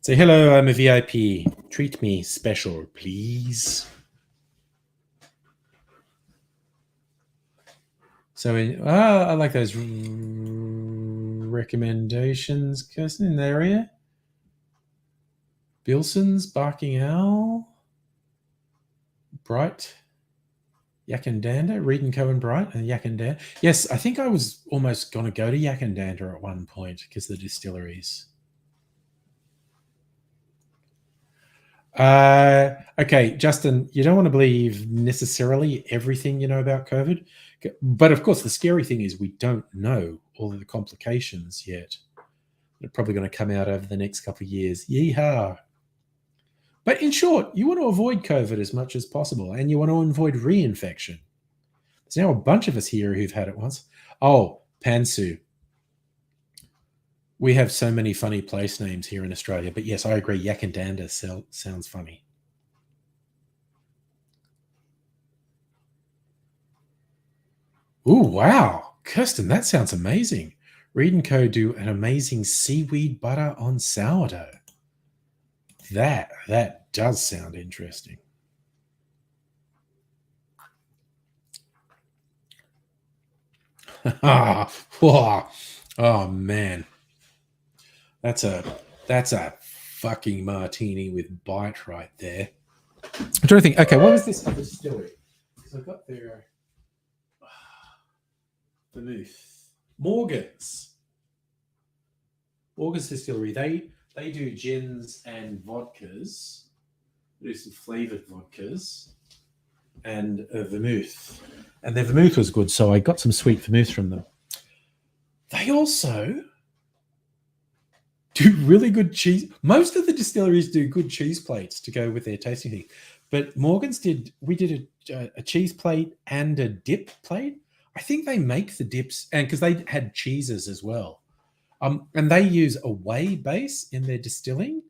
Say, hello, I'm a VIP. Treat me special, please. So, I like those recommendations, Kirsten, in the area. Bilson's, Barking Owl, Bright. Yak and Dander, Reed and Co and Bright, and Yak and Dander. Yes, I think I was almost going to go to Yak and Dander at one point because the distilleries. Okay, Justin, you don't want to believe necessarily everything you know about COVID, but of course, the scary thing is we don't know all of the complications yet. They're probably going to come out over the next couple of years. Yeehaw! But in short, you want to avoid COVID as much as possible, and you want to avoid reinfection. There's now a bunch of us here who've had it once. Oh, Pansu. We have so many funny place names here in Australia, but yes, I agree. Yak and Dander sounds funny. Ooh, wow. Kirsten, that sounds amazing. Reed and Co. do an amazing seaweed butter on sourdough. That does sound interesting. Oh man. That's a fucking martini with bite right there. I'm trying to think. Okay, what was this other distillery? Because I got their vermouth. Morgan's. Morgan's Distillery. They do gins and vodkas. They do some flavored vodkas and vermouth. And their vermouth was good, so I got some sweet vermouth from them. They also do really good cheese. Most of the distilleries do good cheese plates to go with their tasting thing. But Morgan's did, we did a cheese plate and a dip plate. I think they make the dips, and because they had cheeses as well. And they use a whey base in their distilling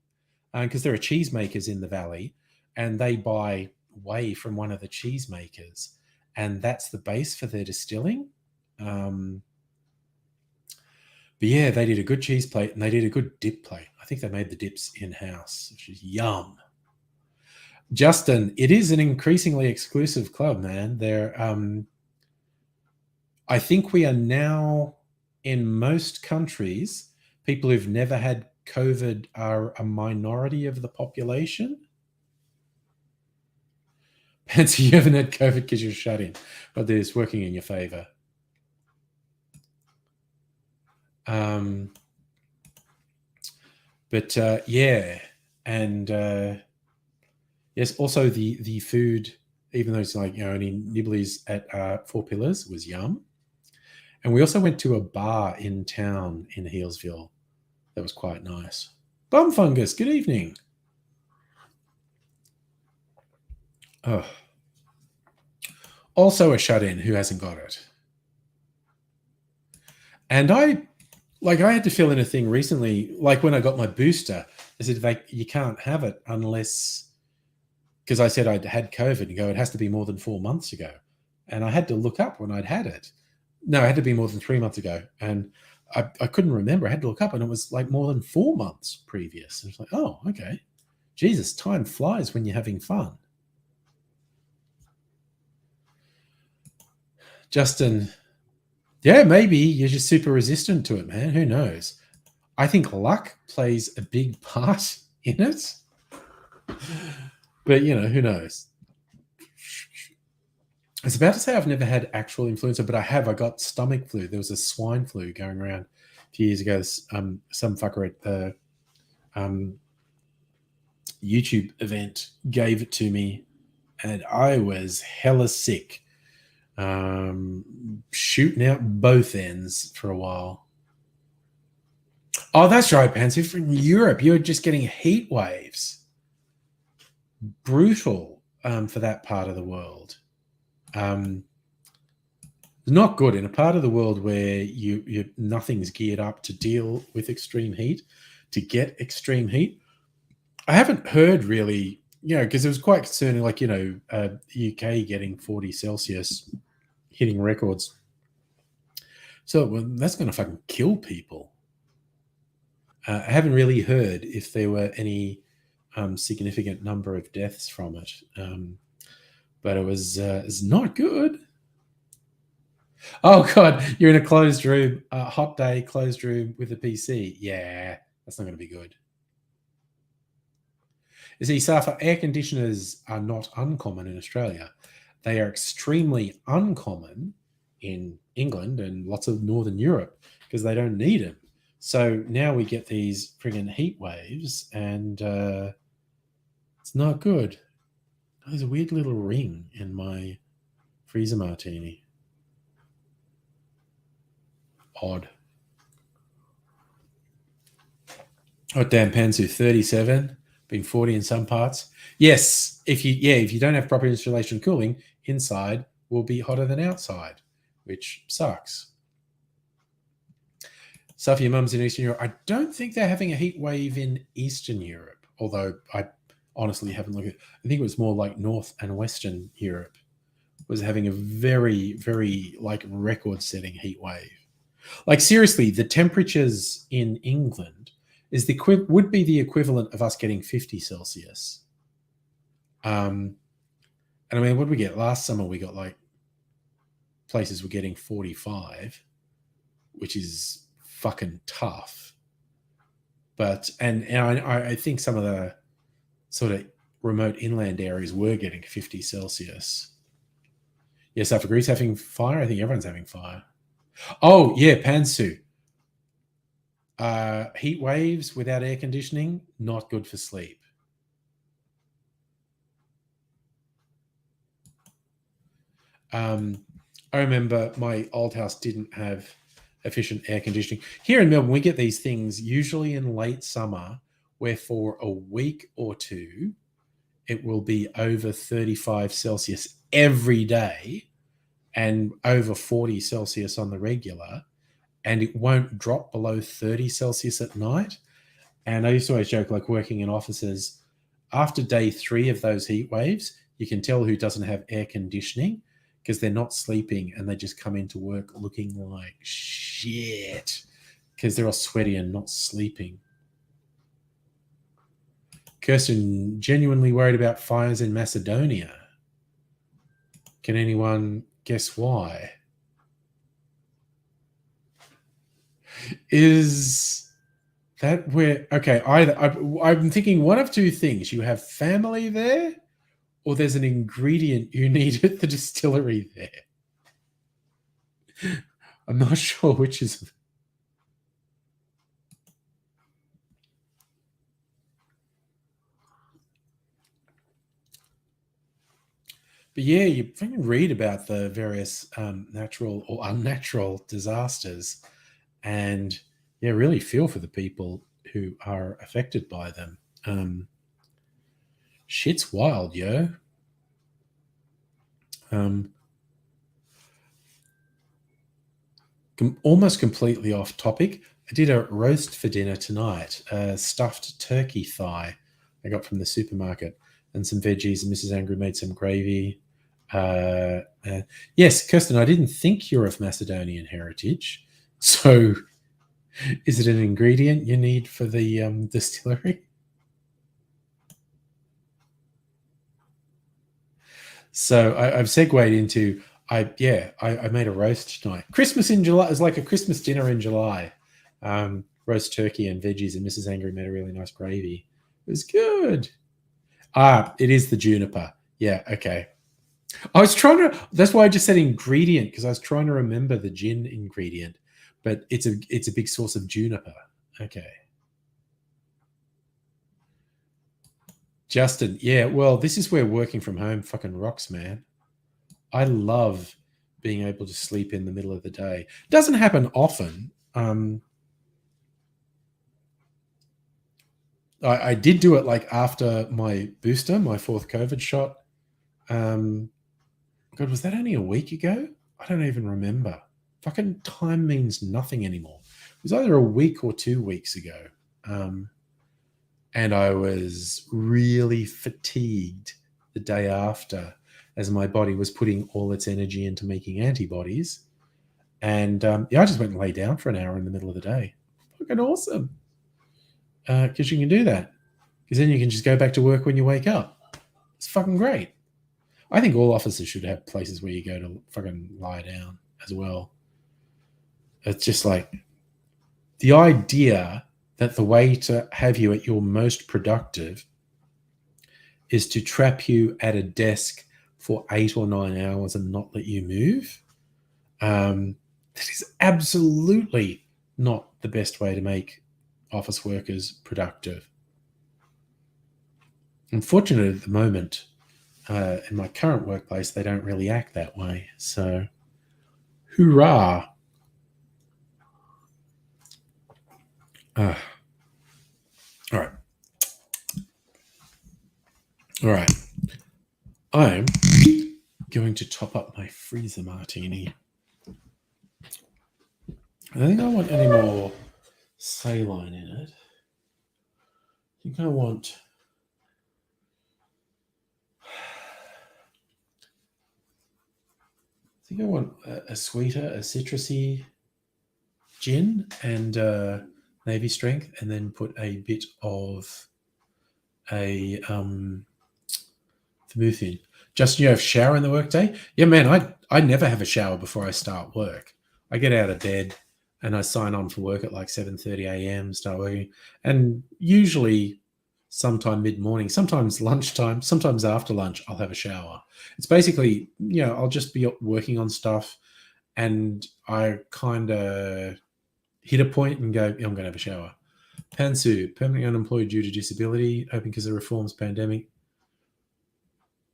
because there are cheesemakers in the valley, and they buy whey from one of the cheesemakers, and that's the base for their distilling. Um, but yeah, they did a good cheese plate and they did a good dip plate. I think they made the dips in house, which is yum. Justin, it is an increasingly exclusive club, man. I think we are now in most countries, people who've never had COVID are a minority of the population. Pansy, you haven't had COVID because you're shut in, but it's working in your favor. But yeah, and yes, also the food, even though it's like only nibblies at Four Pillars, was yum. And we also went to a bar in town in Healesville that was quite nice. Bum Fungus, good evening. Oh. Also a shut-in who hasn't got it. And I had to fill in a thing recently, like when I got my booster, they said like you can't have it unless, because I said I'd had COVID, and go, it has to be more than 4 months ago. And I had to look up when I'd had it. No, it had to be more than 3 months ago. And I couldn't remember. I had to look up, and it was like more than 4 months previous. And it's like, oh, okay. Jesus, time flies when you're having fun. Justin, yeah, maybe you're just super resistant to it, man. Who knows? I think luck plays a big part in it. But, who knows? I was about to say I've never had actual influenza, but I have. I got stomach flu. There was a swine flu going around a few years ago. Some fucker at the YouTube event gave it to me, and I was hella sick, shooting out both ends for a while. Oh, that's right, Pansy. From Europe, you're just getting heat waves. Brutal for that part of the world. Not good in a part of the world where you nothing's geared up to deal with extreme heat, to get extreme heat. I haven't heard really, because it was quite concerning, like, UK getting 40 Celsius, hitting records. So that's going to fucking kill people. I haven't really heard if there were any significant number of deaths from it, but it's not good. Oh god, you're in a closed room, hot day, closed room with a PC. Yeah, that's not going to be good. You see, Safa, air conditioners are not uncommon in Australia. They are extremely uncommon in England and lots of Northern Europe because they don't need them. So now we get these friggin' heat waves, and it's not good. There's a weird little ring in my freezer martini. Odd. Oh damn, Pansu 37, being 40 in some parts. Yes, if you don't have proper insulation cooling, inside will be hotter than outside, which sucks. So for your mum's in Eastern Europe, I don't think they're having a heat wave in Eastern Europe, although I honestly haven't looked at it. I think it was more like North and Western Europe was having a very, very like record-setting heat wave. Like seriously, the temperatures in England would be the equivalent of us getting 50 Celsius. And I mean, what did we get last summer? We got like places were getting 45, which is fucking tough. But and I think some of the sort of remote inland areas were getting 50 Celsius. Yeah, South of Greece having fire. I think everyone's having fire. Oh yeah, Pansu. Heat waves without air conditioning, not good for sleep. I remember my old house didn't have efficient air conditioning. Here in Melbourne, we get these things usually in late summer where for a week or two, it will be over 35 Celsius every day and over 40 Celsius on the regular, and it won't drop below 30 Celsius at night. And I used to always joke, like working in offices, after day 3 of those heat waves, you can tell who doesn't have air conditioning because they're not sleeping and they just come into work looking like shit because they're all sweaty and not sleeping. Kirsten, genuinely worried about fires in Macedonia. Can anyone guess why? Is that where? Okay, I'm thinking one of two things. You have family there, or there's an ingredient you need at the distillery there. I'm not sure which is. But yeah, you read about the various natural or unnatural disasters, and yeah, really feel for the people who are affected by them. Shit's wild, yo. Almost completely off topic. I did a roast for dinner tonight, a stuffed turkey thigh I got from the supermarket, and some veggies, and Mrs. Angry made some gravy. Yes, Kirsten, I didn't think you're of Macedonian heritage. So is it an ingredient you need for the distillery? So I've segued into I made a roast tonight. Christmas in July is like a Christmas dinner in July. Roast turkey and veggies, and Mrs. Angry made a really nice gravy. It was good. It is the juniper. Yeah, okay. I was trying to. That's why I just said ingredient because I was trying to remember the gin ingredient, but it's a big source of juniper. Okay. Justin, yeah. Well, this is where working from home fucking rocks, man. I love being able to sleep in the middle of the day. Doesn't happen often. I did do it like after my booster, my 4th COVID shot. God, was that only a week ago? I don't even remember. Fucking time means nothing anymore. It was either a week or 2 weeks ago. And I was really fatigued the day after as my body was putting all its energy into making antibodies. And I just went and lay down for an hour in the middle of the day. Fucking awesome. Because you can do that. Because then you can just go back to work when you wake up. It's fucking great. I think all offices should have places where you go to fucking lie down as well. It's just like the idea that the way to have you at your most productive is to trap you at a desk for 8 or 9 hours and not let you move. That is absolutely not the best way to make office workers productive. Unfortunately, at the moment, in my current workplace, they don't really act that way. So, hoorah! All right. All right. I'm going to top up my freezer martini. I don't think I want any more saline in it. I think I want... a sweeter, a citrusy gin and Navy Strength, and then put a bit of a vermouth in. Justin, you have shower in the workday? Yeah, man, I never have a shower before I start work. I get out of bed and I sign on for work at like 7:30 a.m., start working. And usually sometime mid-morning, sometimes lunchtime, sometimes after lunch, I'll have a shower. It's basically, I'll just be working on stuff and I kind of hit a point and go, I'm going to have a shower. Pansu, permanently unemployed due to disability, hoping because of reforms pandemic.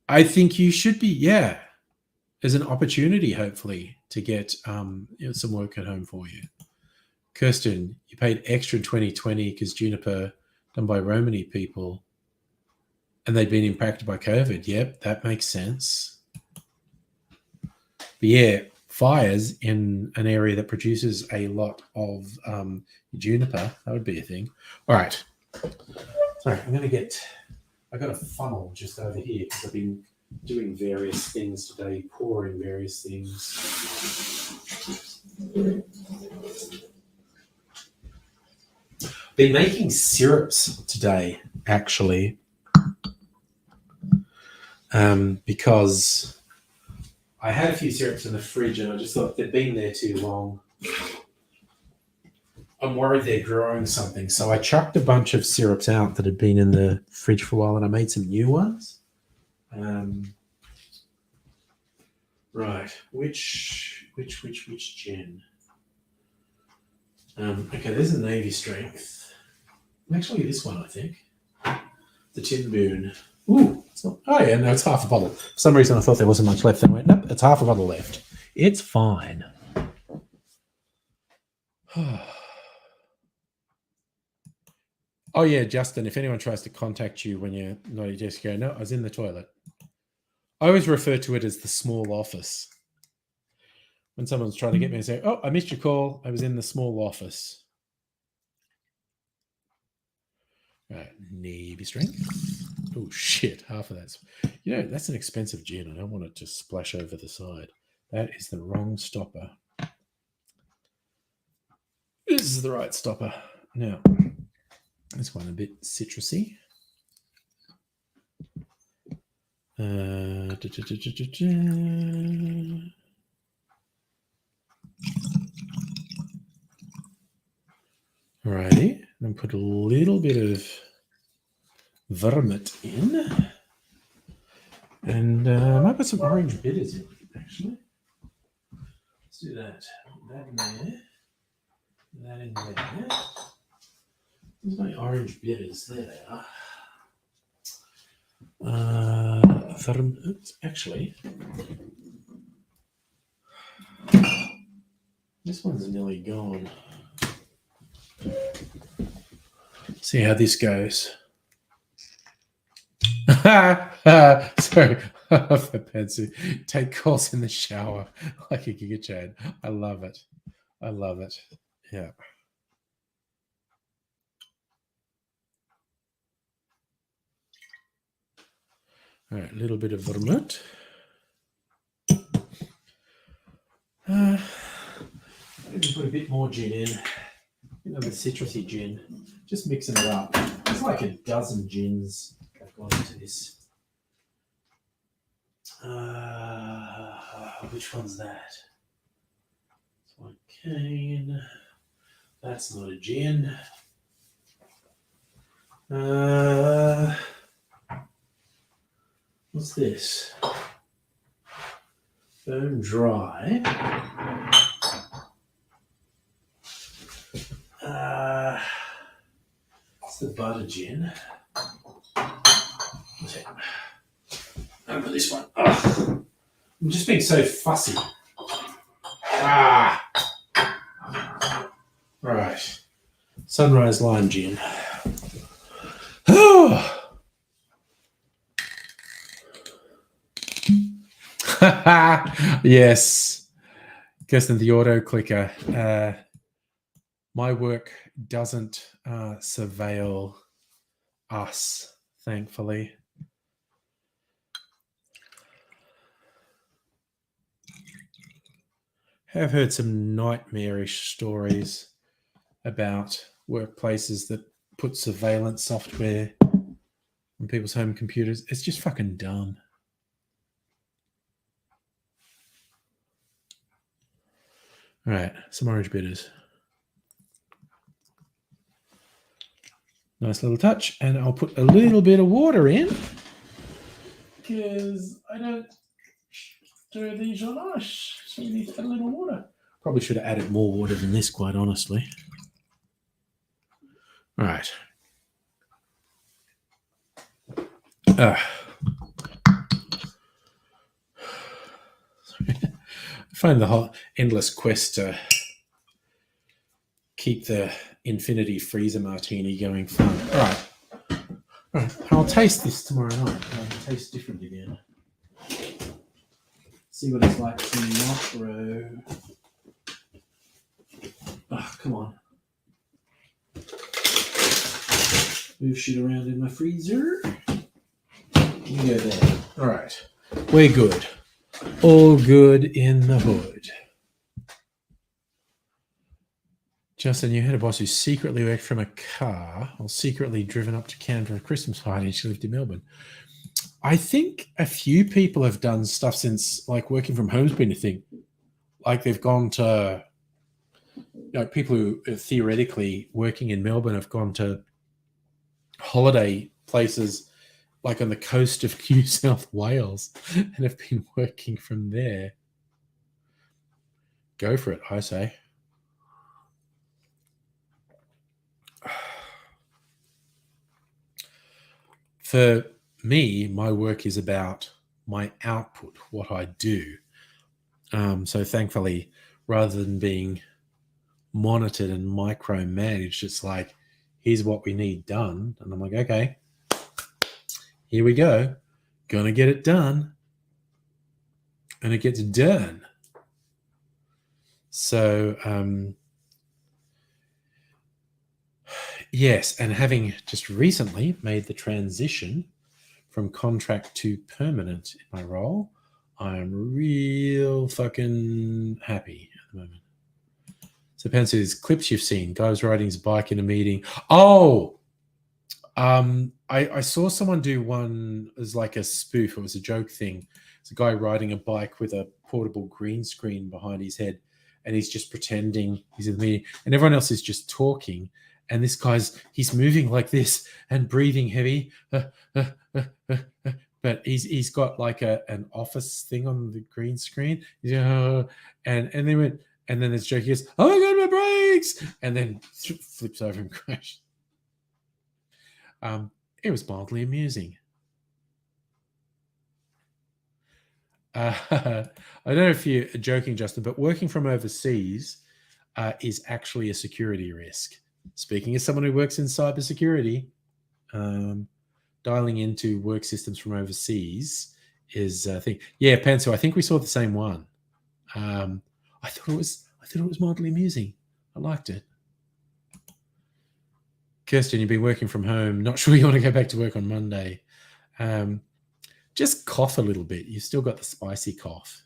I think you should be, yeah. There's an opportunity, hopefully, to get some work at home for you. Kirsten, you paid extra in 2020 because Juniper done by Romany people and they'd been impacted by COVID. Yep, that makes sense. But yeah, fires in an area that produces a lot of juniper, that would be a thing. All right. Sorry, I got a funnel just over here because I've been doing various things today, pouring various things. Been making syrups today, actually, because I had a few syrups in the fridge and I just thought they'd been there too long. I'm worried they're growing something. So I chucked a bunch of syrups out that had been in the fridge for a while and I made some new ones. Right. Which gin? Okay, there's a Navy Strength. Actually, this one, I think. The Tin Boon. Ooh, it's not. Oh, yeah, no, it's half a bottle. For some reason, I thought there wasn't much left. Then I went, nope, it's half a bottle left. It's fine. Oh, yeah, Justin, if anyone tries to contact you when you're not at your desk, go, no, I was in the toilet. I always refer to it as the small office. When someone's trying to get me and say, oh, I missed your call. I was in the small office. Right, Navy Strength. Oh, shit, half of that. That's an expensive gin. I don't want it to splash over the side. That is the wrong stopper. This is the right stopper. Now, this one a bit citrusy. Alrighty, and put a little bit of vermouth in. And I might put some orange bitters in, actually. Let's do that. That in there. That in there. There's my orange bitters. There they are. Actually, this one's nearly gone. See how this goes. Sorry, for Pensu. Take calls in the shower like a Giga Chad. I love it. Yeah. All right, a little bit of vermouth. Maybe put a bit more gin in. The citrusy gin. Just mixing it up. There's like a dozen gins that have gone into this. Which one's that? It's one cane. That's not a gin. What's this? bone dry. It's the butter gin. Over this one. Ugh. I'm just being so fussy. Right. Sunrise lime gin. Yes. Kirsten, the auto clicker. My work doesn't surveil us, thankfully. I've heard some nightmarish stories about workplaces that put surveillance software on people's home computers. It's just fucking dumb. All right, some orange bitters. Nice little touch. And I'll put a little bit of water in because I don't stir these on ice. So we need to add a little water. Probably should have added more water than this, quite honestly. All right. I find the whole endless quest to keep the infinity freezer martini going fun. All right. I'll taste this tomorrow night. I'll taste different again. See what it's like tomorrow. Oh, come on. Move shit around in my freezer. You go there. All right. We're good. All good in the hood. Justin, you had a boss who secretly worked from a car or secretly driven up to Canada for a Christmas party and she lived in Melbourne. I think a few people have done stuff since, like, working from home's been a thing. Like, they've gone to, people who are theoretically working in Melbourne have gone to holiday places like on the coast of New South Wales and have been working from there. Go for it, I say. For me, my work is about my output, what I do. So thankfully, rather than being monitored and micromanaged, it's like, here's what we need done. And I'm like, okay, here we go. Gonna get it done. And it gets done. So, yes, and having just recently made the transition from contract to permanent in my role, I'm real fucking happy at the moment. So, Pencil, these clips you've seen, guy was riding his bike in a meeting. Oh, I saw someone do one as like a spoof. It was a joke thing. It's a guy riding a bike with a portable green screen behind his head, and he's just pretending he's in the meeting, and everyone else is just talking. And this he's moving like this and breathing heavy, but he's got like an office thing on the green screen. And then went, and then this joke, he goes, "Oh my god, my brakes!" And then flips over and crashes. It was mildly amusing. I don't know if you're joking, Justin, but working from overseas is actually a security risk. Speaking as someone who works in cybersecurity, dialing into work systems from overseas is a thing. Yeah, Pencil, I think we saw the same one. I thought it was mildly amusing. I liked it. Kirsten, you've been working from home. Not sure you want to go back to work on Monday. Just cough a little bit. You've still got the spicy cough.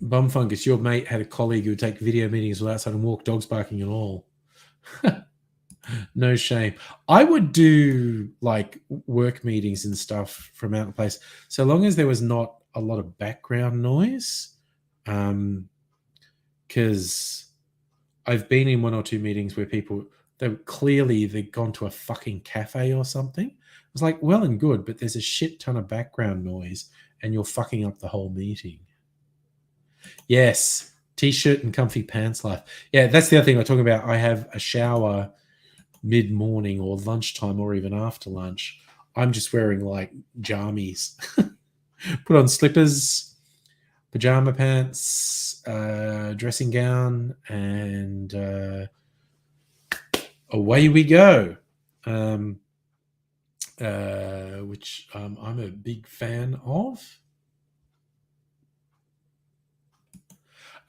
Bum Fungus, your mate had a colleague who would take video meetings outside and walk, dogs barking and all. No shame. I would do like work meetings and stuff from out of place, so long as there was not a lot of background noise. Because I've been in one or two meetings where they'd gone to a fucking cafe or something. It was like, well and good, but there's a shit ton of background noise and you're fucking up the whole meeting. Yes, t-shirt and comfy pants life. Yeah, that's the other thing I'm talking about. I have a shower mid-morning or lunchtime or even after lunch. I'm just wearing like jammies. Put on slippers, pajama pants, dressing gown, and away we go. Which I'm a big fan of.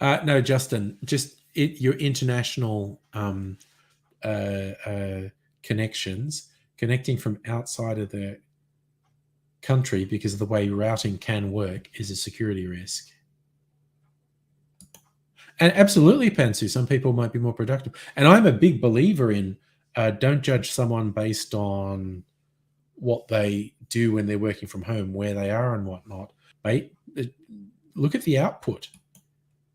No, Justin, just your international connections, connecting from outside of the country because of the way routing can work is a security risk. And absolutely, Pansu, some people might be more productive. And I'm a big believer in don't judge someone based on what they do when they're working from home, where they are and whatnot. Mate, look at the output.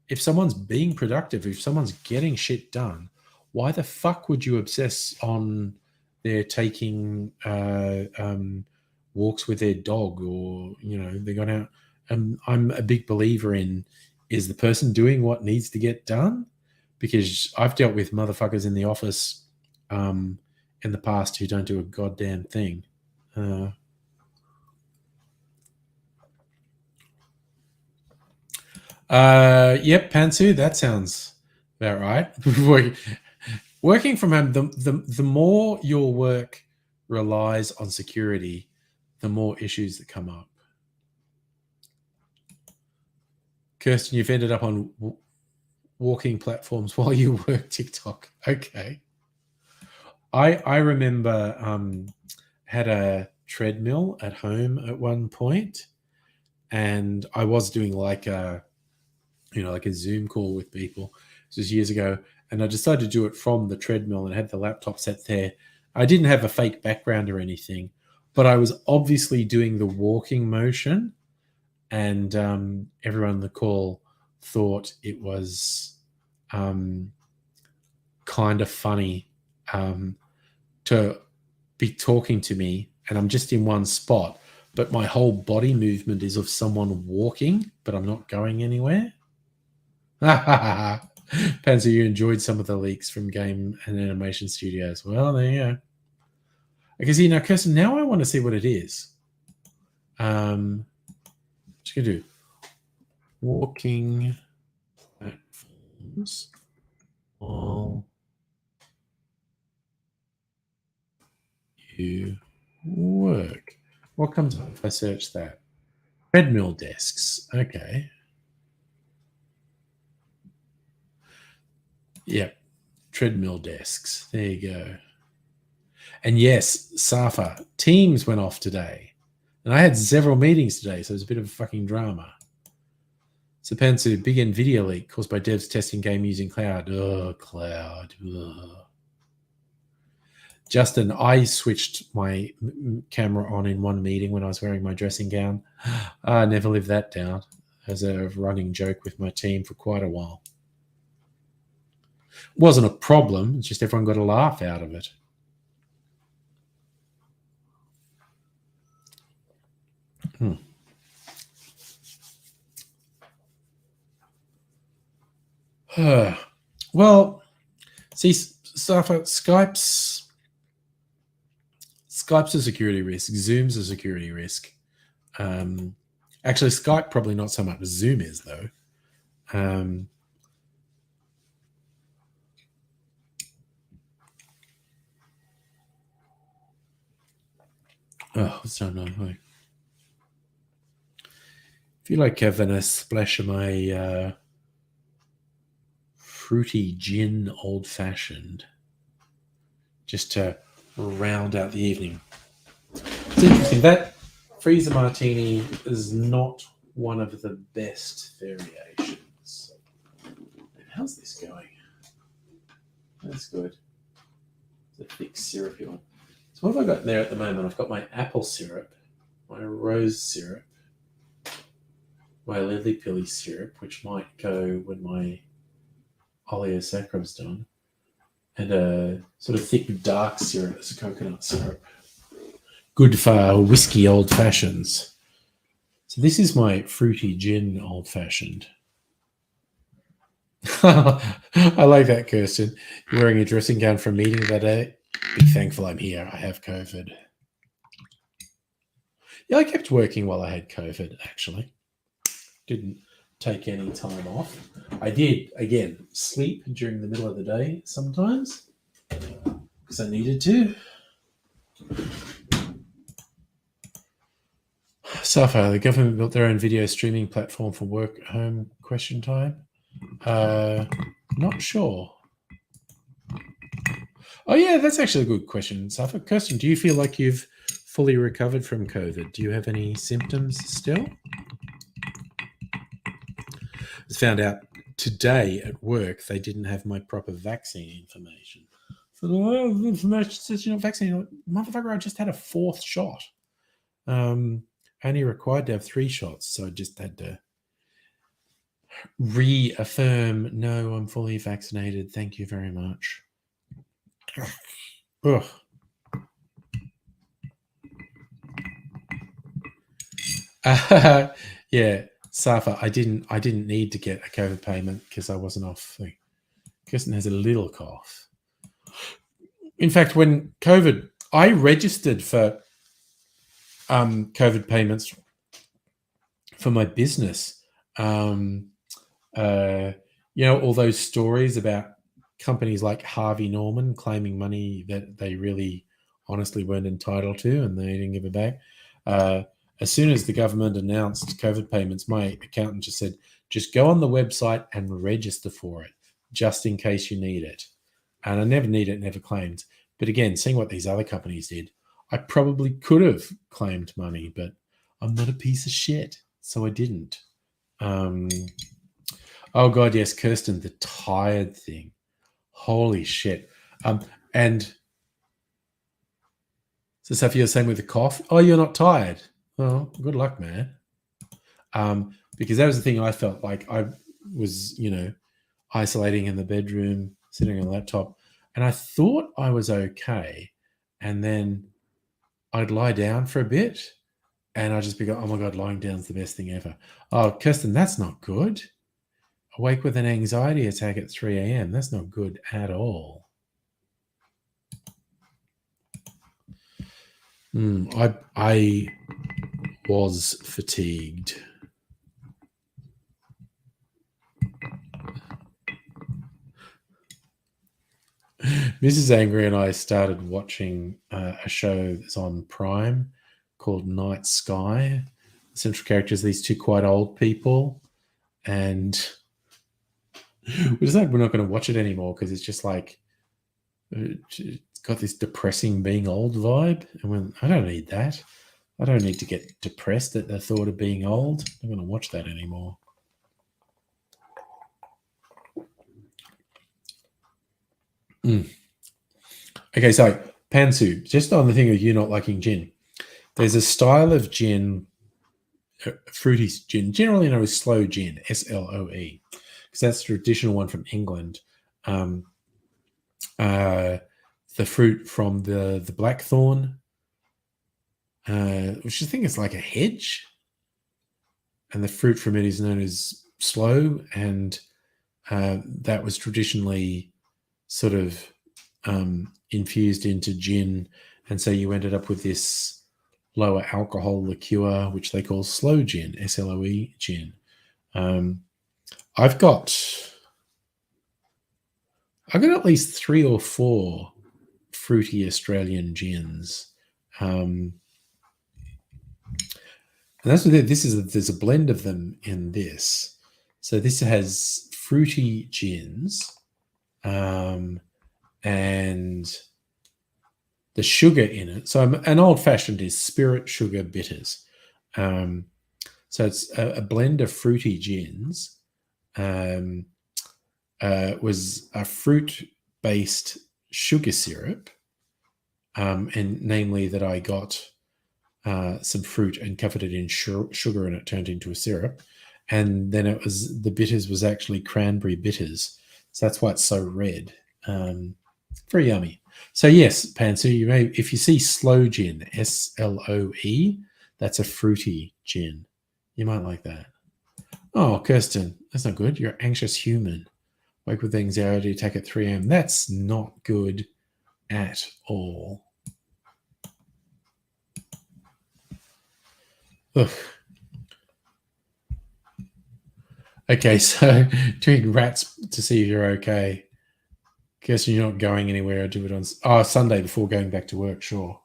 If someone's being productive, if someone's getting shit done, why the fuck would you obsess on they're taking walks with their dog, or they're going out? I'm a big believer in, is the person doing what needs to get done? Because I've dealt with motherfuckers in the office in the past who don't do a goddamn thing. Yep, Pantsu, that sounds about right. Working from home, the more your work relies on security, the more issues that come up. Kirsten, you've ended up on walking platforms while you work TikTok. Okay. I remember had a treadmill at home at one point, and I was doing like a Zoom call with people. This was years ago, and I decided to do it from the treadmill and had the laptop set there. I didn't have a fake background or anything, but I was obviously doing the walking motion, and everyone on the call thought it was kind of funny to be talking to me, and I'm just in one spot, but my whole body movement is of someone walking, but I'm not going anywhere. Pansy, you enjoyed some of the leaks from game and animation studios. Well, there you go. Okay, see, now, Kirsten, now I want to see what it is. What you going to do? Walking platforms. All you work. What comes up if I search that? Treadmill desks. Okay. Yep. Treadmill desks. There you go. And yes, Safa, Teams went off today. And I had several meetings today, so it was a bit of a fucking drama. So Pantsu, big NVIDIA leak caused by devs testing game using cloud. Oh, cloud. Ugh. Justin, I switched my camera on in one meeting when I was wearing my dressing gown. I never lived that down as a running joke with my team for quite a while. It wasn't a problem. It's just everyone got a laugh out of it. Well, see, Safa, Skype's a security risk. Zoom's a security risk. Actually, Skype probably not so much as Zoom is, though. Oh, it's so annoying. I feel like having a splash of my fruity gin old-fashioned just to round out the evening. It's interesting. That freezer martini is not one of the best variations. How's this going? That's good. It's a thick syrupy one. So what have I got there at the moment? I've got my apple syrup, my rose syrup, my lily pilly syrup, which might go when my oleosaccharim's done, and a sort of thick dark syrup. It's a coconut syrup. Good for whiskey old fashions. So this is my fruity gin old fashioned. I like that, Kirsten. You're wearing a dressing gown for a meeting that day. Be thankful I'm here. I have COVID. Yeah, I kept working while I had COVID, actually. Didn't take any time off. I did, again, sleep during the middle of the day sometimes because I needed to. Safa, the government built their own video streaming platform for work at home question time. Not sure. Oh, yeah, that's actually a good question, Safa. Kirsten, do you feel like you've fully recovered from COVID? Do you have any symptoms still? I was found out today at work they didn't have my proper vaccine information. So the information says you're not vaccinated. Motherfucker, I just had a 4th shot. Only required to have 3 shots, so I just had to reaffirm, no, I'm fully vaccinated. Thank you very much. Ugh. Yeah, Safa, I didn't need to get a COVID payment because I wasn't off. Kirsten has a little cough. In fact, when COVID, I registered for COVID payments for my business. All those stories about companies like Harvey Norman claiming money that they really honestly weren't entitled to and they didn't give it back. As soon as the government announced COVID payments, my accountant just said, just go on the website and register for it, just in case you need it. And I never need it, never claimed. But again, seeing what these other companies did, I probably could have claimed money, but I'm not a piece of shit, so I didn't. Oh God, yes, Kirsten, the tired thing. Holy shit. And so Sophie, you're saying with the cough, oh, you're not tired. Well, good luck, man. Because that was the thing I felt like I was, isolating in the bedroom, sitting on a laptop, and I thought I was okay. And then I'd lie down for a bit and I'd just be going, oh my God, lying down's the best thing ever. Oh, Kirsten, that's not good. Awake with an anxiety attack at 3 a.m. That's not good at all. I was fatigued. Mrs. Angry and I started watching a show that's on Prime called Night Sky. The central characters, these 2 quite old people, and we decided we're not going to watch it anymore because it's just like it's got this depressing being old vibe, and I don't need that. I don't need to get depressed at the thought of being old. I'm not going to watch that anymore. Okay, so Pansu, just on the thing of you not liking gin, there's a style of gin, fruity gin, generally known as sloe gin, SLOE, because that's the traditional one from England. The fruit from the blackthorn, which I think is like a hedge, and the fruit from it is known as sloe, and that was traditionally sort of infused into gin, and so you ended up with this lower alcohol liqueur, which they call sloe gin, SLOE gin. I've got at least 3 or 4 fruity Australian gins. And that's what there's a blend of them in this. So this has fruity gins, and the sugar in it. So an old fashioned is spirit, sugar, bitters. So it's a blend of fruity gins. Was a fruit based sugar syrup, and namely that I got some fruit and covered it in sugar and it turned into a syrup. And then the bitters was actually cranberry bitters. So that's why it's so red. Very yummy. So yes, Pansu, you may, if you see sloe gin, SLOE, that's a fruity gin. You might like that. Oh, Kirsten, that's not good. You're an anxious human. Wake with anxiety attack at 3 a.m. That's not good at all. Ugh. Okay, so doing rats to see if you're okay. Kirsten, you're not going anywhere. I do it on Sunday before going back to work, sure.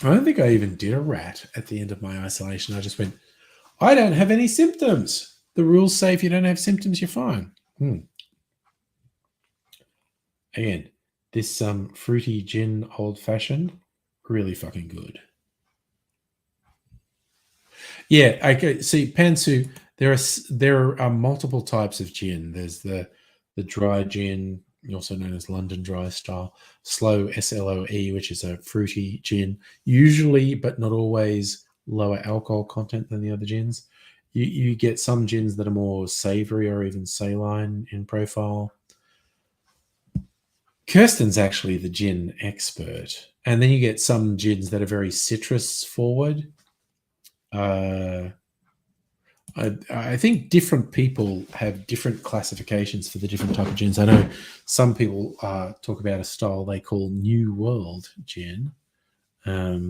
I don't think I even did a rat at the end of my isolation. I just went, I don't have any symptoms. The rules say if you don't have symptoms, you're fine. Again, this fruity gin old fashioned, really fucking good. Yeah, okay. See, Pansu, there are multiple types of gin. There's the dry gin, also known as London Dry style, slow SLOE, which is a fruity gin, usually but not always lower alcohol content than the other gins. You get some gins that are more savory or even saline in profile. Kirsten's actually the gin expert, and then you get some gins that are very citrus forward. I think different people have different classifications for the different type of gins. I know some people talk about a style they call New World gin. Yeah,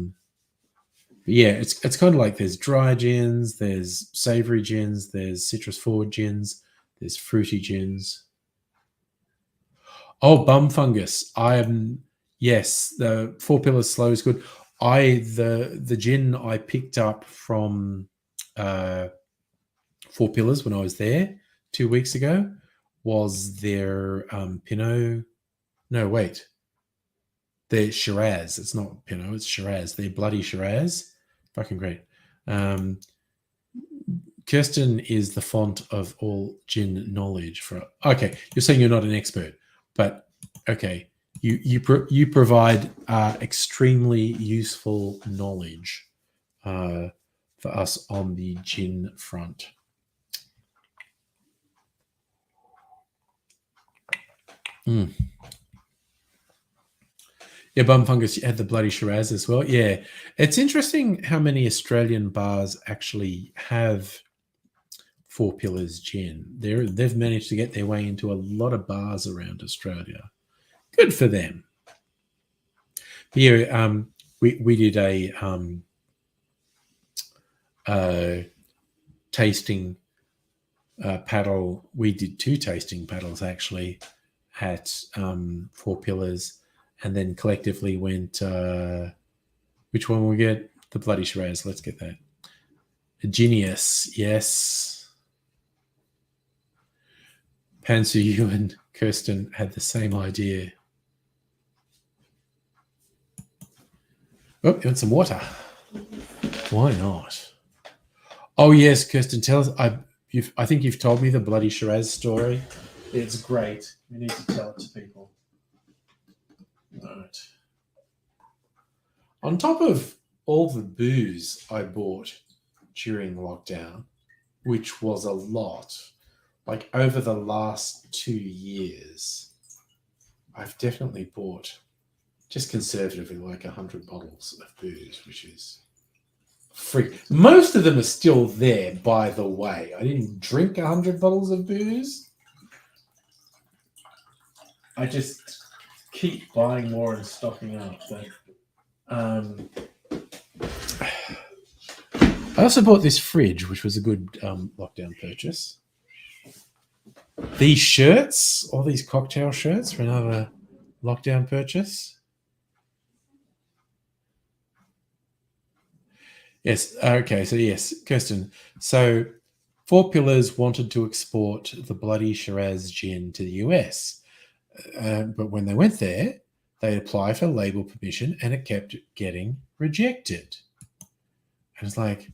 it's kind of like there's dry gins, there's savory gins, there's citrus forward gins, there's fruity gins. Oh, bum fungus. Yes, the Four Pillars Slow is good. The gin I picked up from Four Pillars when I was there 2 weeks ago was their Pinot. No, wait. Their Shiraz. It's not Pinot, it's Shiraz. Their bloody Shiraz. Fucking great. Kirsten is the font of all gin knowledge. Okay, you're saying you're not an expert, but okay, you provide extremely useful knowledge for us on the gin front. Yeah, bum fungus had the bloody Shiraz as well. Yeah, it's interesting how many Australian bars actually have Four Pillars gin. They've managed to get their way into a lot of bars around Australia. Good for them. Yeah, we did a tasting paddle. We did 2 tasting paddles actually at Four Pillars, and then collectively went. Which one will we get? The bloody Shiraz. Let's get that. Genius, yes. Pansu, you and Kirsten had the same idea. Oh, you want some water? Why not? Oh yes, Kirsten, tell us. I think you've told me the bloody Shiraz story. It's great. We need to tell it to people. Right. On top of all the booze I bought during lockdown, which was a lot, like over the last 2 years, I've definitely bought, just conservatively, like 100 bottles of booze, which is free. Most of them are still there, by the way. I didn't drink 100 bottles of booze. I just keep buying more and stocking up. But, I also bought this fridge, which was a good lockdown purchase. These shirts, all these cocktail shirts, for another lockdown purchase. Yes. Okay. So yes, Kirsten. So Four Pillars wanted to export the bloody Shiraz gin to the US, but when they went there, they applied for label permission, and it kept getting rejected. And it's like,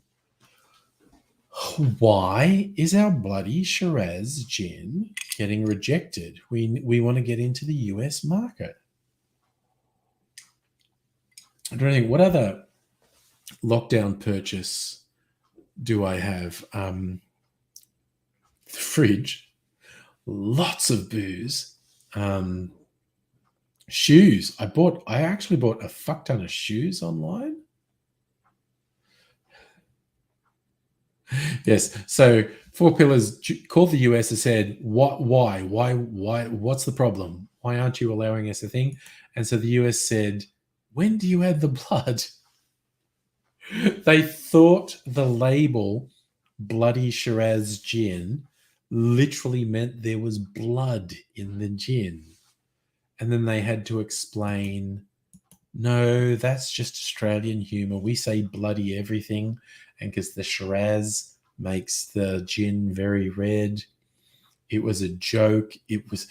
why is our bloody Shiraz gin getting rejected? We want to get into the US market. I don't think, what other lockdown purchase do I have? The fridge, lots of booze, shoes. I actually bought a fuck ton of shoes online. Yes. So Four Pillars called the US and said, "What? Why? What's the problem? Why aren't you allowing us a thing?" And so the US said, "When do you add the blood?" They thought the label "Bloody Shiraz Gin" literally meant there was blood in the gin, and then they had to explain, "No, that's just Australian humour. We say bloody everything, and because the Shiraz makes the gin very red, it was a joke. It was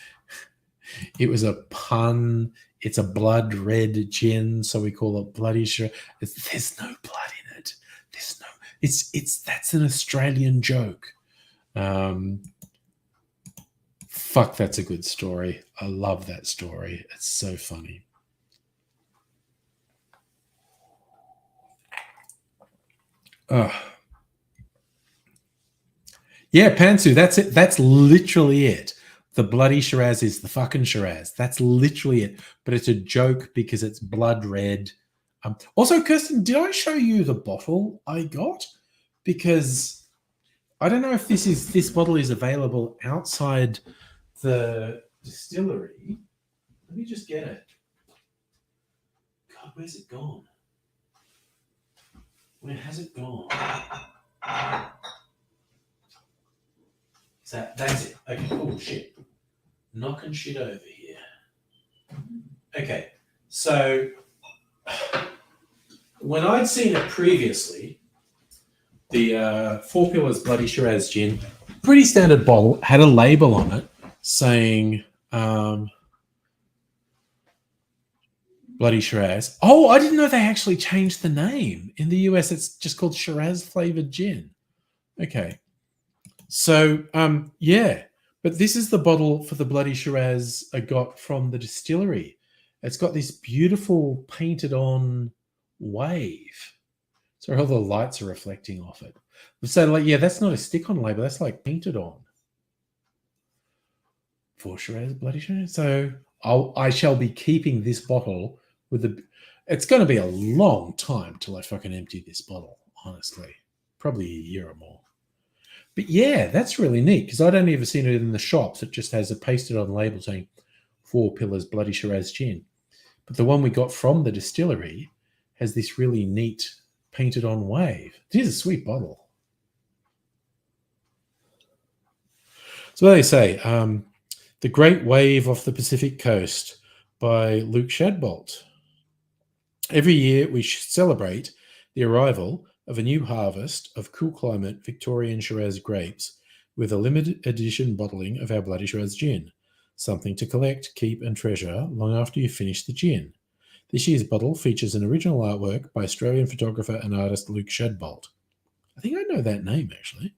a pun. It's a blood red gin, so we call it bloody Shiraz. There's no blood in it. There's no. It's that's an Australian joke. Um, Fuck, that's a good story. I love that story. It's so funny. Ugh. Yeah, Pantsu, that's it. That's literally it. The bloody Shiraz is the fucking Shiraz. That's literally it. But it's a joke because it's blood red. Also, Kirsten, did I show you the bottle I got? Because I don't know if this bottle is available outside the distillery. Let me just get it. God, where's it gone? Where has it gone? That's it. Okay. Oh shit. Knocking shit over here. Okay. So when I'd seen it previously, the Four Pillars Bloody Shiraz gin, pretty standard bottle, had a label on it saying Bloody Shiraz. Oh, I didn't know they actually changed the name. In the US, it's just called Shiraz flavored gin. Okay. So, yeah. But this is the bottle for the Bloody Shiraz I got from the distillery. It's got this beautiful painted on wave. So all the lights are reflecting off it. So, like, yeah, that's not a stick-on label. That's like painted on. For Shiraz, Bloody Shiraz. So I shall be keeping this bottle with the. It's going to be a long time till I fucking empty this bottle. Honestly, probably a year or more. But yeah, that's really neat because I'd only ever seen it in the shops. It just has a pasted on label saying Four Pillars Bloody Shiraz Gin. But the one we got from the distillery has this really neat painted on wave. It is a sweet bottle. So what they say, The Great Wave Off the Pacific Coast by Luke Shadbolt. Every year we celebrate the arrival of a new harvest of cool climate Victorian Shiraz grapes with a limited edition bottling of our Bloody Shiraz gin, something to collect, keep and treasure long after you finish the gin. This year's bottle features an original artwork by Australian photographer and artist Luke Shadbolt. I think I know that name actually.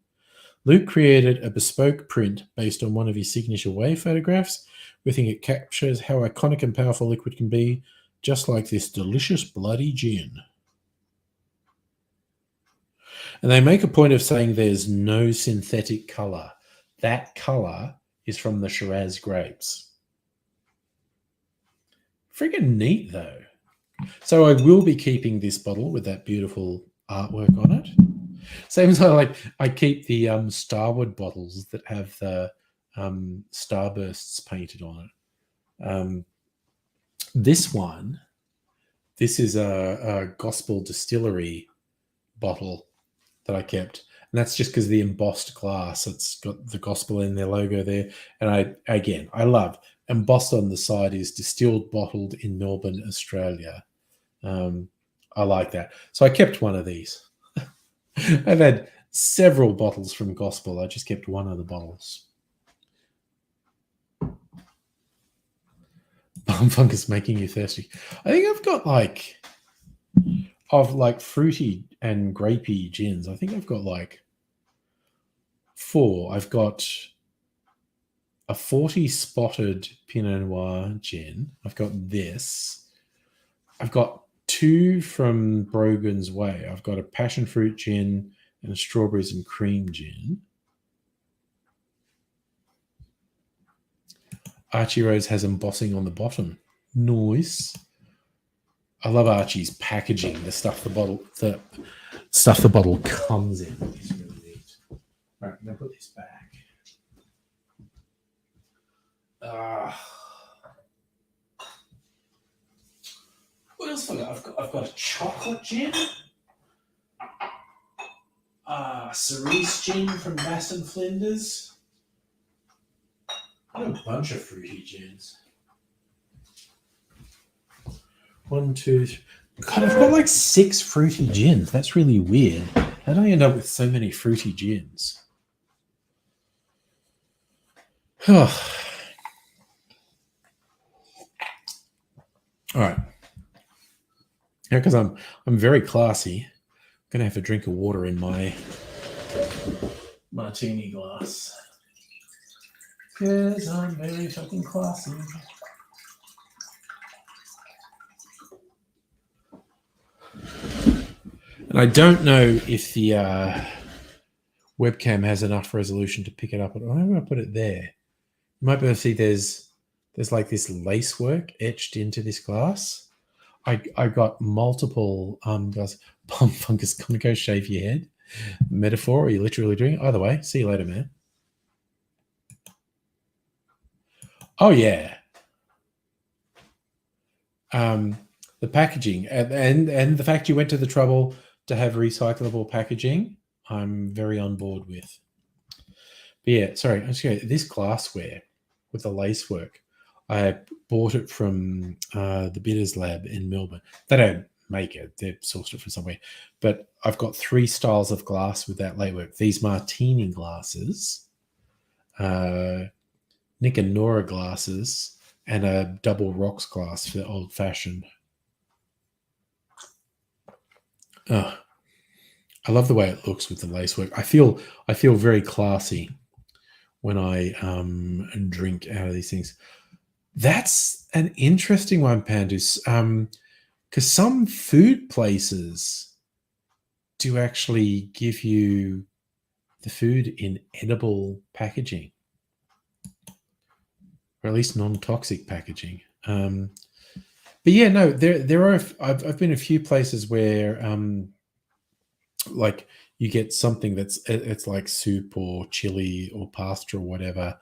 Luke created a bespoke print based on one of his signature wave photographs. We think it captures how iconic and powerful liquid can be, just like this delicious bloody gin. And they make a point of saying there's no synthetic colour. That colour is from the Shiraz grapes. Friggin' neat, though. So I will be keeping this bottle with that beautiful artwork on it. Same as I keep the Starwood bottles that have the starbursts painted on it. This is a Gospel Distillery bottle that I kept. And that's just because the embossed glass, it's got the Gospel in their logo there. And I love embossed on the side is distilled, bottled in Melbourne, Australia. I like that. So I kept one of these. I've had several bottles from Gospel. I just kept one of the bottles. Bum fungus making you thirsty. I think I've got fruity and grapey gins. I think I've got 4. I've got a 40 spotted Pinot Noir gin. I've got this. I've got 2 from Brogan's Way. I've got a passion fruit gin and a strawberries and cream gin. Archie Rose has embossing on the bottom. Nice. I love Archie's packaging. The stuff the bottle comes in is really neat. All right, I'm gonna put this back. What else have I got? I've got a chocolate gin. Cerise gin from Bass and Flinders. I've got a bunch of fruity gins. 1, 2, 3. God, I've got like 6 fruity gins. That's really weird. How do I end up with so many fruity gins? All right. Yeah, because I'm very classy. I'm gonna have a drink of water in my martini glass. Because I'm very fucking classy. And I don't know if the webcam has enough resolution to pick it up. I'm going to put it there. You might be able to see there's like this lace work etched into this glass. I got multiple glass. Bomb fungus, gonna go shave your head. Metaphor, are you literally doing it? Either way, see you later, man. Oh yeah. The packaging and the fact you went to the trouble to have recyclable packaging, I'm very on board with. But yeah, sorry, this glassware with the lace work, I bought it from the Bitters Lab in Melbourne. They don't make it; they've sourced it from somewhere. But I've got 3 styles of glass with that lace work. These martini glasses, Nick and Nora glasses, and a double rocks glass for old fashioned. Oh, I love the way it looks with the lace work. I feel very classy when I drink out of these things. That's an interesting one, Pandus, because some food places do actually give you the food in edible packaging, or at least non-toxic packaging. But yeah, no, there are. I've been a few places where like you get something it's like soup or chili or pasta or whatever,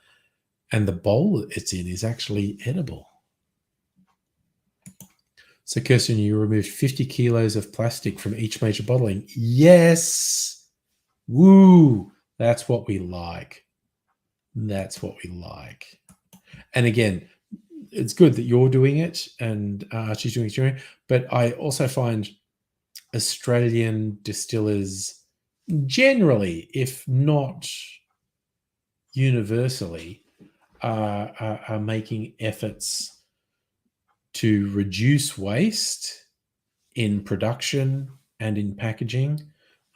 and the bowl it's in is actually edible. So, Kirsten, you removed 50 kilos of plastic from each major bottling. Yes. Woo. That's what we like. That's what we like. And again, it's good that you're doing it and she's doing it. But I also find Australian distillers generally, if not universally, are making efforts to reduce waste in production and in packaging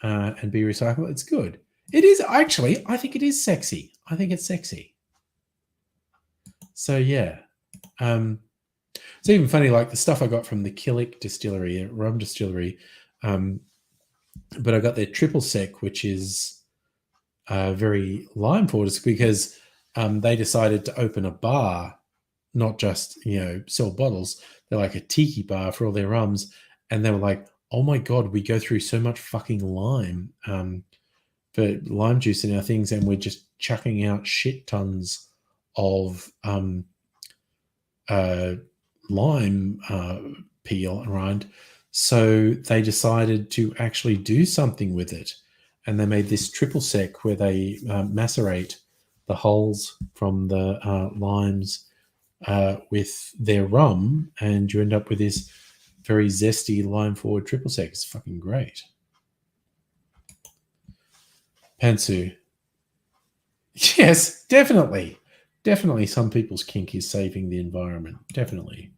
and be recyclable. It's good. It is actually, I think it is sexy. I think it's sexy. So yeah. It's even funny, like the stuff I got from the Killick distillery, rum distillery, but I got their triple sec, which is very lime forward, because they decided to open a bar, not just sell bottles. They're like a tiki bar for all their rums, and they were like, "Oh my god, we go through so much fucking lime for lime juice in our things, and we're just chucking out shit tons of lime peel around." So they decided to actually do something with it, and they made this triple sec where they macerate the hulls from the limes with their rum, and you end up with this very zesty lime forward triple sec. It's fucking great. Pantsu. Yes, definitely. Definitely some people's kink is saving the environment. Definitely.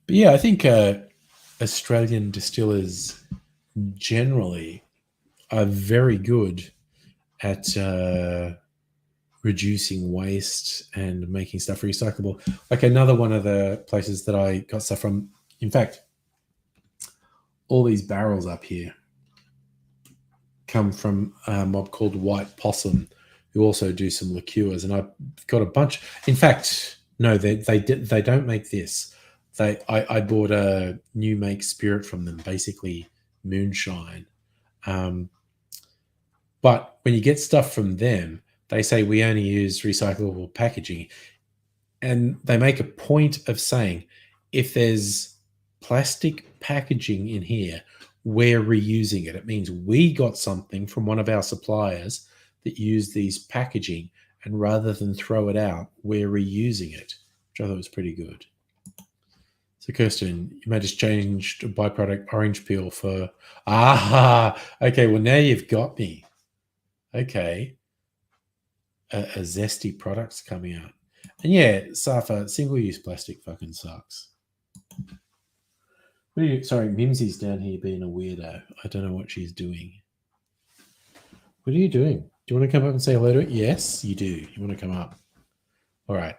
But yeah, I think Australian distillers generally are very good at reducing waste and making stuff recyclable. Like another one of the places that I got stuff from, in fact, all these barrels up here come from a mob called White Possum, who also do some liqueurs, and I've got a bunch. In fact, no, they don't make this. I bought a new make spirit from them, basically moonshine. But when you get stuff from them, they say we only use recyclable packaging. And they make a point of saying if there's plastic packaging in here, we're reusing it. It means we got something from one of our suppliers that used these packaging, and rather than throw it out, we're reusing it, which I thought was pretty good. So, Kirsten, you may just change a byproduct orange peel for. Okay, well, now you've got me. Okay. A zesty product's coming out. And yeah, Safa, single-use plastic fucking sucks. Sorry, Mimsy's down here being a weirdo. I don't know what she's doing. What are you doing? Do you want to come up and say hello to it? Yes, you do. You want to come up? All right.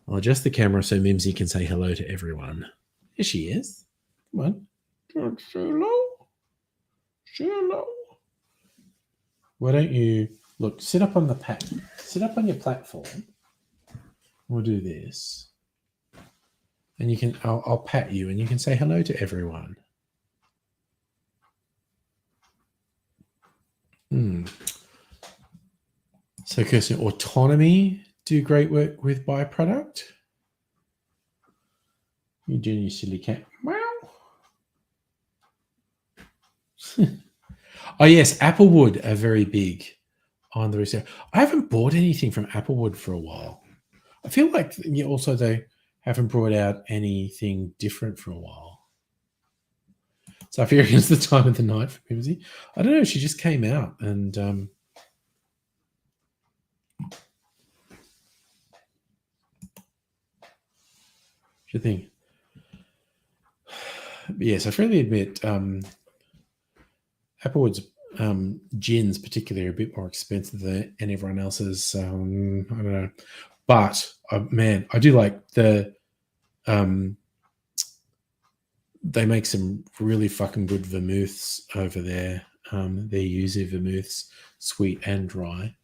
I'll adjust the camera so Mimsy can say hello to everyone. Here she is. Come on. Say hello. Say hello. Why don't you look? Sit up on the sit up on your platform. We'll do this. And you can, I'll pat you and you can say hello to everyone. So, Kirsten, autonomy do great work with byproduct. You doing your silly cat? Meow. Oh, yes, Applewood are very big on the research. I haven't bought anything from Applewood for a while. I feel like also they haven't brought out anything different for a while. So I feel it's the time of the night for Mimsy. I don't know. She just came out and what do you think? Yes, I freely admit Applewood's gins particularly are a bit more expensive than everyone else's. I don't know. But, man, I do like the they make some really fucking good vermouths over there. Their yuzu vermouths, sweet and dry.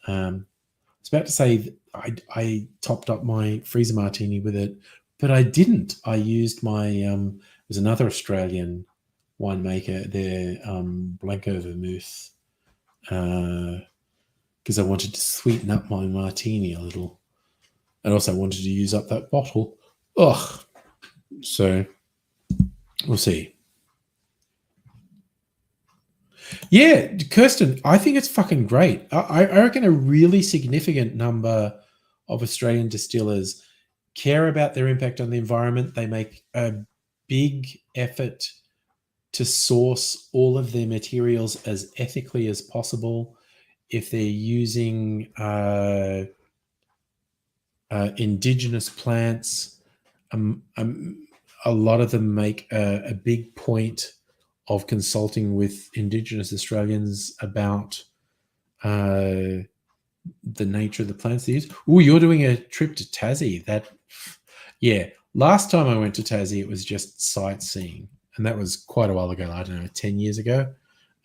I was about to say I topped up my freezer martini with it, but I didn't. I used my there's another Australian winemaker, their Blanco vermouth, because I wanted to sweeten up my martini a little, and also wanted to use up that bottle. Ugh. So we'll see. Yeah, Kirsten, I think it's fucking great. I reckon a really significant number of Australian distillers care about their impact on the environment. They make a big effort to source all of their materials as ethically as possible. If they're using indigenous plants, a lot of them make a big point of consulting with Indigenous Australians about the nature of the plants they use. Oh, you're doing a trip to Tassie. Yeah. Last time I went to Tassie, it was just sightseeing, and that was quite a while ago. I don't know, 10 years ago.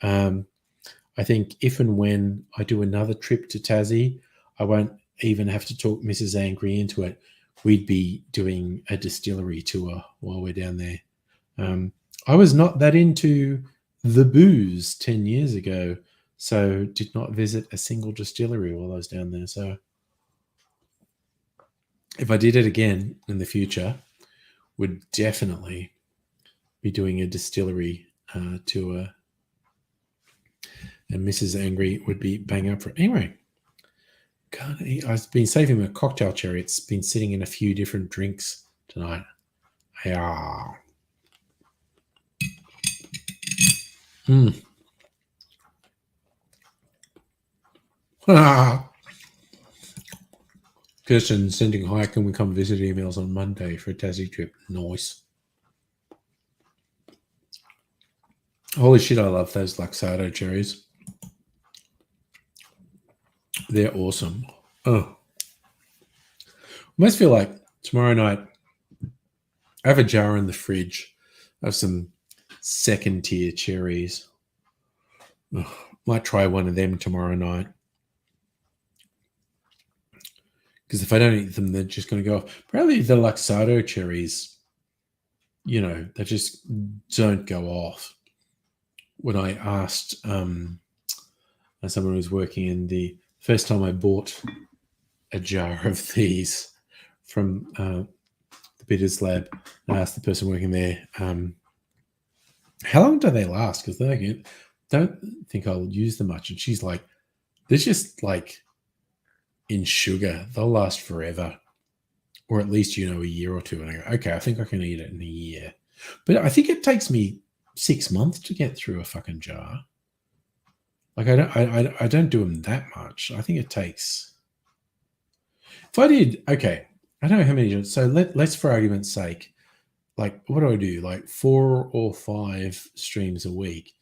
I think if and when I do another trip to Tassie, I won't even have to talk Mrs. Angry into it. We'd be doing a distillery tour while we're down there. I was not that into the booze 10 years ago, so did not visit a single distillery while I was down there. So if I did it again in the future, would definitely be doing a distillery tour. And Mrs. Angry would be bang up for it. Anyway, I've been saving my cocktail cherry. It's been sitting in a few different drinks tonight. Yeah. Kirsten sending hi, can we come visit emails on Monday for a Tassie trip? Nice. Holy shit, I love those Luxardo cherries. They're awesome. Oh. I almost feel like tomorrow night I have a jar in the fridge of some second tier cherries. Might try one of them tomorrow night. Because if I don't eat them, they're just going to go off. Probably the Luxardo cherries, they just don't go off. when I asked someone who was working in the first time I bought a jar of these from the Bitters Lab, I asked the person working there, how long do they last? Because they don't think I'll use them much. And she's like, "There's just like in sugar, they'll last forever, or at least, a year or two." And I go, "Okay, I think I can eat it in a year." But I think it takes me 6 months to get through a fucking jar. Like I don't do them that much. I think it takes. If I did, okay, I don't know how many. So let's for argument's sake, like what do I do? Like 4 or 5 streams a week.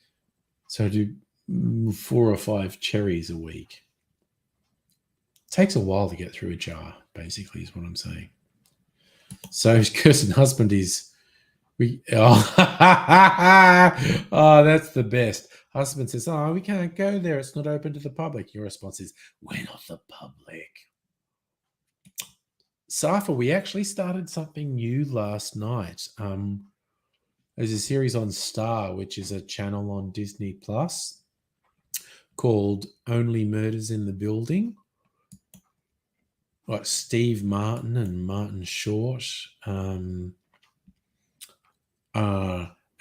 So I do 4 or 5 cherries a week. It takes a while to get through a jar, basically, is what I'm saying. So Kirsten husband is oh, oh, that's the best. Husband says, "Oh, we can't go there. It's not open to the public." Your response is, "We're not the public." Safa, we actually started something new last night. There's a series on Star, which is a channel on Disney Plus called Only Murders in the Building. Like Steve Martin and Martin Short. And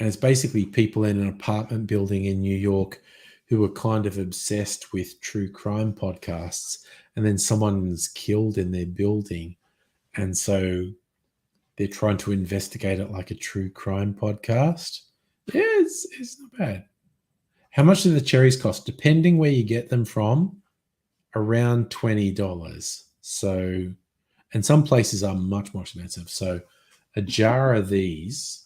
it's basically people in an apartment building in New York who are kind of obsessed with true crime podcasts. And then someone's killed in their building. And so they're trying to investigate it like a true crime podcast. Yeah, it's not bad. How much do the cherries cost? Depending where you get them from, around $20. So, and some places are much more expensive. So, a jar of these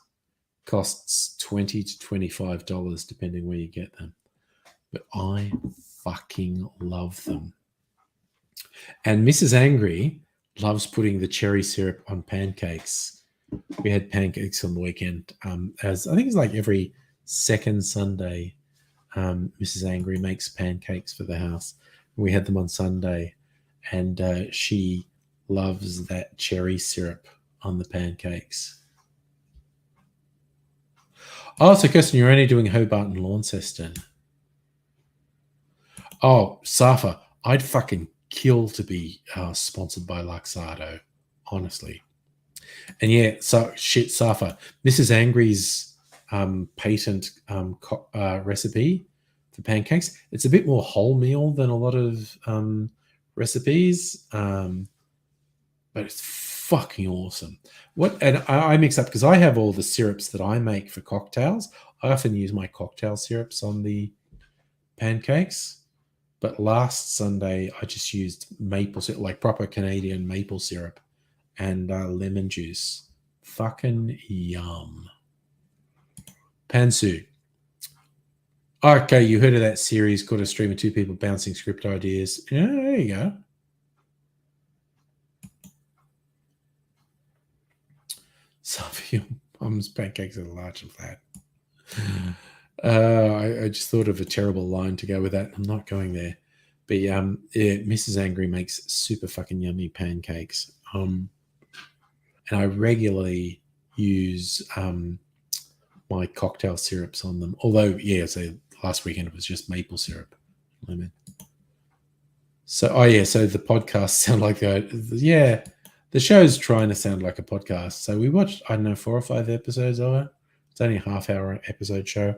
costs $20 to $25 depending where you get them. But I fucking love them. And Mrs. Angry loves putting the cherry syrup on pancakes. We had pancakes on the weekend. As I think it's like every second Sunday, Mrs. Angry makes pancakes for the house. We had them on Sunday, and she loves that cherry syrup on the pancakes. Oh, so Kirsten, you're only doing Hobart and Launceston. Oh, Safa, I'd fucking kill to be sponsored by Luxardo, honestly. And yeah, so shit, Safa. Mrs. Angry's patent recipe for pancakes. It's a bit more wholemeal than a lot of recipes, but it's fucking awesome. And I mix up because I have all the syrups that I make for cocktails. I often use my cocktail syrups on the pancakes. But last Sunday, I just used maple syrup, like proper Canadian maple syrup and lemon juice. Fucking yum. Pansu. Okay, you heard of that series called A Stream of Two People Bouncing Script Ideas. Yeah, there you go. Some of your mum's pancakes are large and flat. I just thought of a terrible line to go with that. I'm not going there. But yeah, Mrs. Angry makes super fucking yummy pancakes. And I regularly use my cocktail syrups on them. Although, yeah, so last weekend it was just maple syrup, lemon. So, so the podcasts sound like the show's trying to sound like a podcast. So we watched, I don't know, 4 or 5 episodes of it. It's only a half-hour episode show.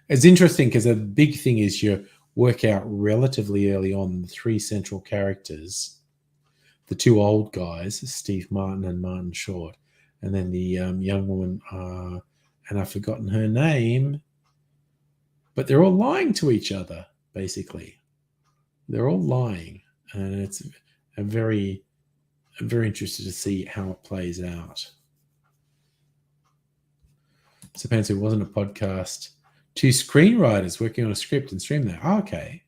It's interesting because a big thing is you work out relatively early on the 3 central characters, the 2 old guys, Steve Martin and Martin Short, and then the young woman, and I've forgotten her name, but they're all lying to each other, basically. They're all lying, and it's I'm very interested to see how it plays out. So apparently it wasn't a podcast. 2 screenwriters working on a script and stream that. Oh, okay.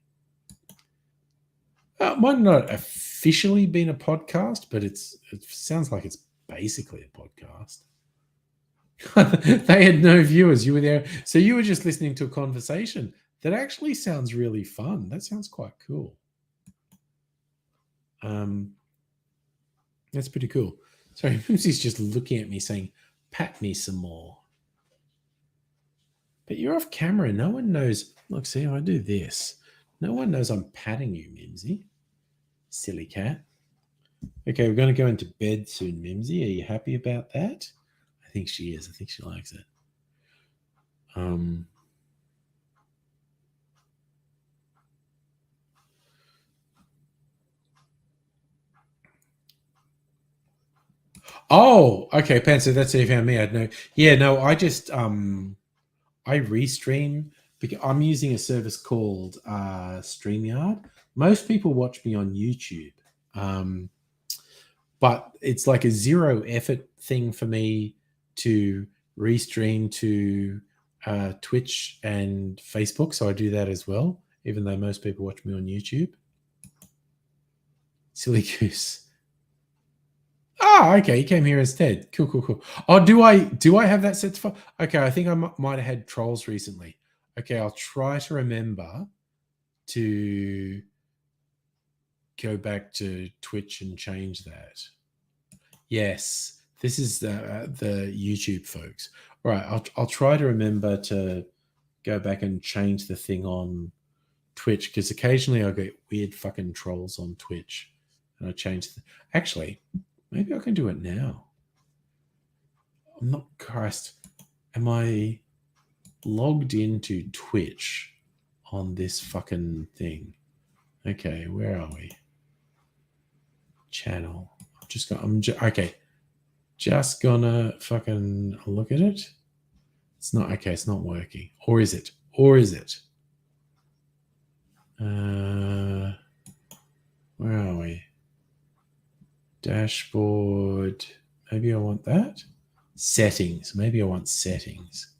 Might not officially been a podcast, but it sounds like it's basically a podcast. They had no viewers. You were there. So you were just listening to a conversation. That actually sounds really fun. That sounds quite cool. That's pretty cool. Sorry, Moosey's just looking at me saying, pat me some more. But you're off camera. No one knows. Look, see, I do this. No one knows I'm patting you, Mimsy. Silly cat. Okay, we're going to go into bed soon, Mimsy. Are you happy about that? I think she is. I think she likes it. Oh, okay, Panzer, that's how you found me. I'd know. Yeah, no, I just I restream because I'm using a service called StreamYard. Most people watch me on YouTube. But it's like a zero effort thing for me to restream to Twitch and Facebook. So I do that as well, even though most people watch me on YouTube. Silly goose. Ah, okay. He came here instead. Cool, cool, cool. Oh, do I have that set for? Okay, I think I might have had trolls recently. Okay, I'll try to remember to go back to Twitch and change that. Yes, this is the YouTube folks. All right, I'll try to remember to go back and change the thing on Twitch because occasionally I get weird fucking trolls on Twitch, and I change. Actually, maybe I can do it now. I'm not Christ. Am I logged into Twitch on this fucking thing? Okay, where are we? Channel. Okay. Just gonna fucking look at it. It's not okay. It's not working. Or is it? Or is it? Where are we? Dashboard. Maybe I want that. Settings. Maybe I want settings.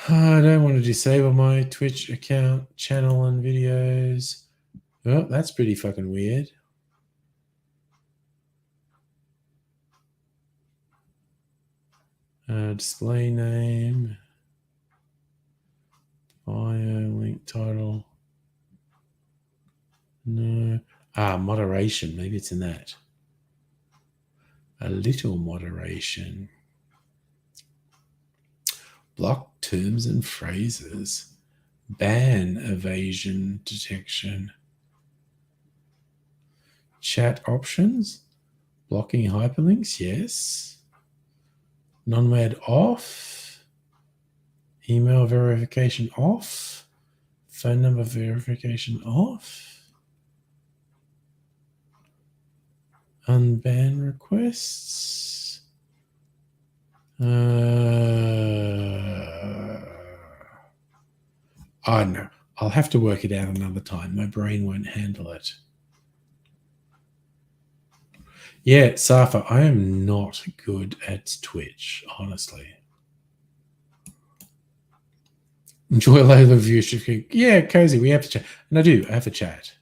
I don't want to disable my Twitch account, channel, and videos. Oh, that's pretty fucking weird. Display name. Bio, link title. No. Moderation. Maybe it's in that. A little moderation. Block terms and phrases. Ban evasion detection. Chat options. Blocking hyperlinks. Yes. Non-read off. Email verification off. Phone number verification off. Unban requests. Oh no, I'll have to work it out another time. My brain won't handle it. Yeah, Safa, I am not good at Twitch, honestly. Enjoy later viewership. Yeah, cozy. We have to chat, and I have a chat.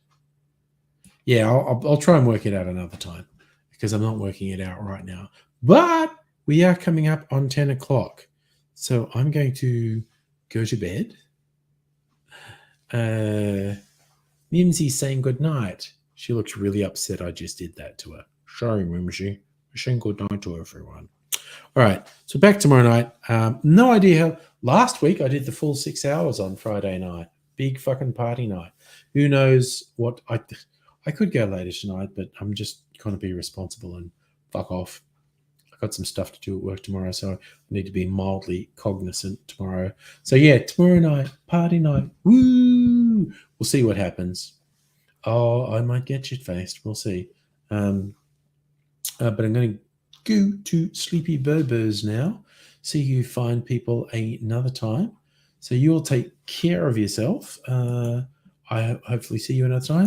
Yeah, I'll try and work it out another time because I'm not working it out right now. But we are coming up on 10 o'clock, so I'm going to go to bed. Mimsy's saying good night. She looks really upset I just did that to her. Sorry, Mimsy. We're saying good night to everyone. All right, so back tomorrow night. No idea how. Last week I did the full 6 hours on Friday night. Big fucking party night. Who knows what I could go later tonight, but I'm just going to be responsible and fuck off. I've got some stuff to do at work tomorrow, so I need to be mildly cognizant tomorrow. So yeah, tomorrow night, party night. Woo! We'll see what happens. Oh, I might get shit-faced. We'll see. But I'm going to go to Sleepy Berbers now. See you find people another time. So you'll take care of yourself. I hopefully see you another time.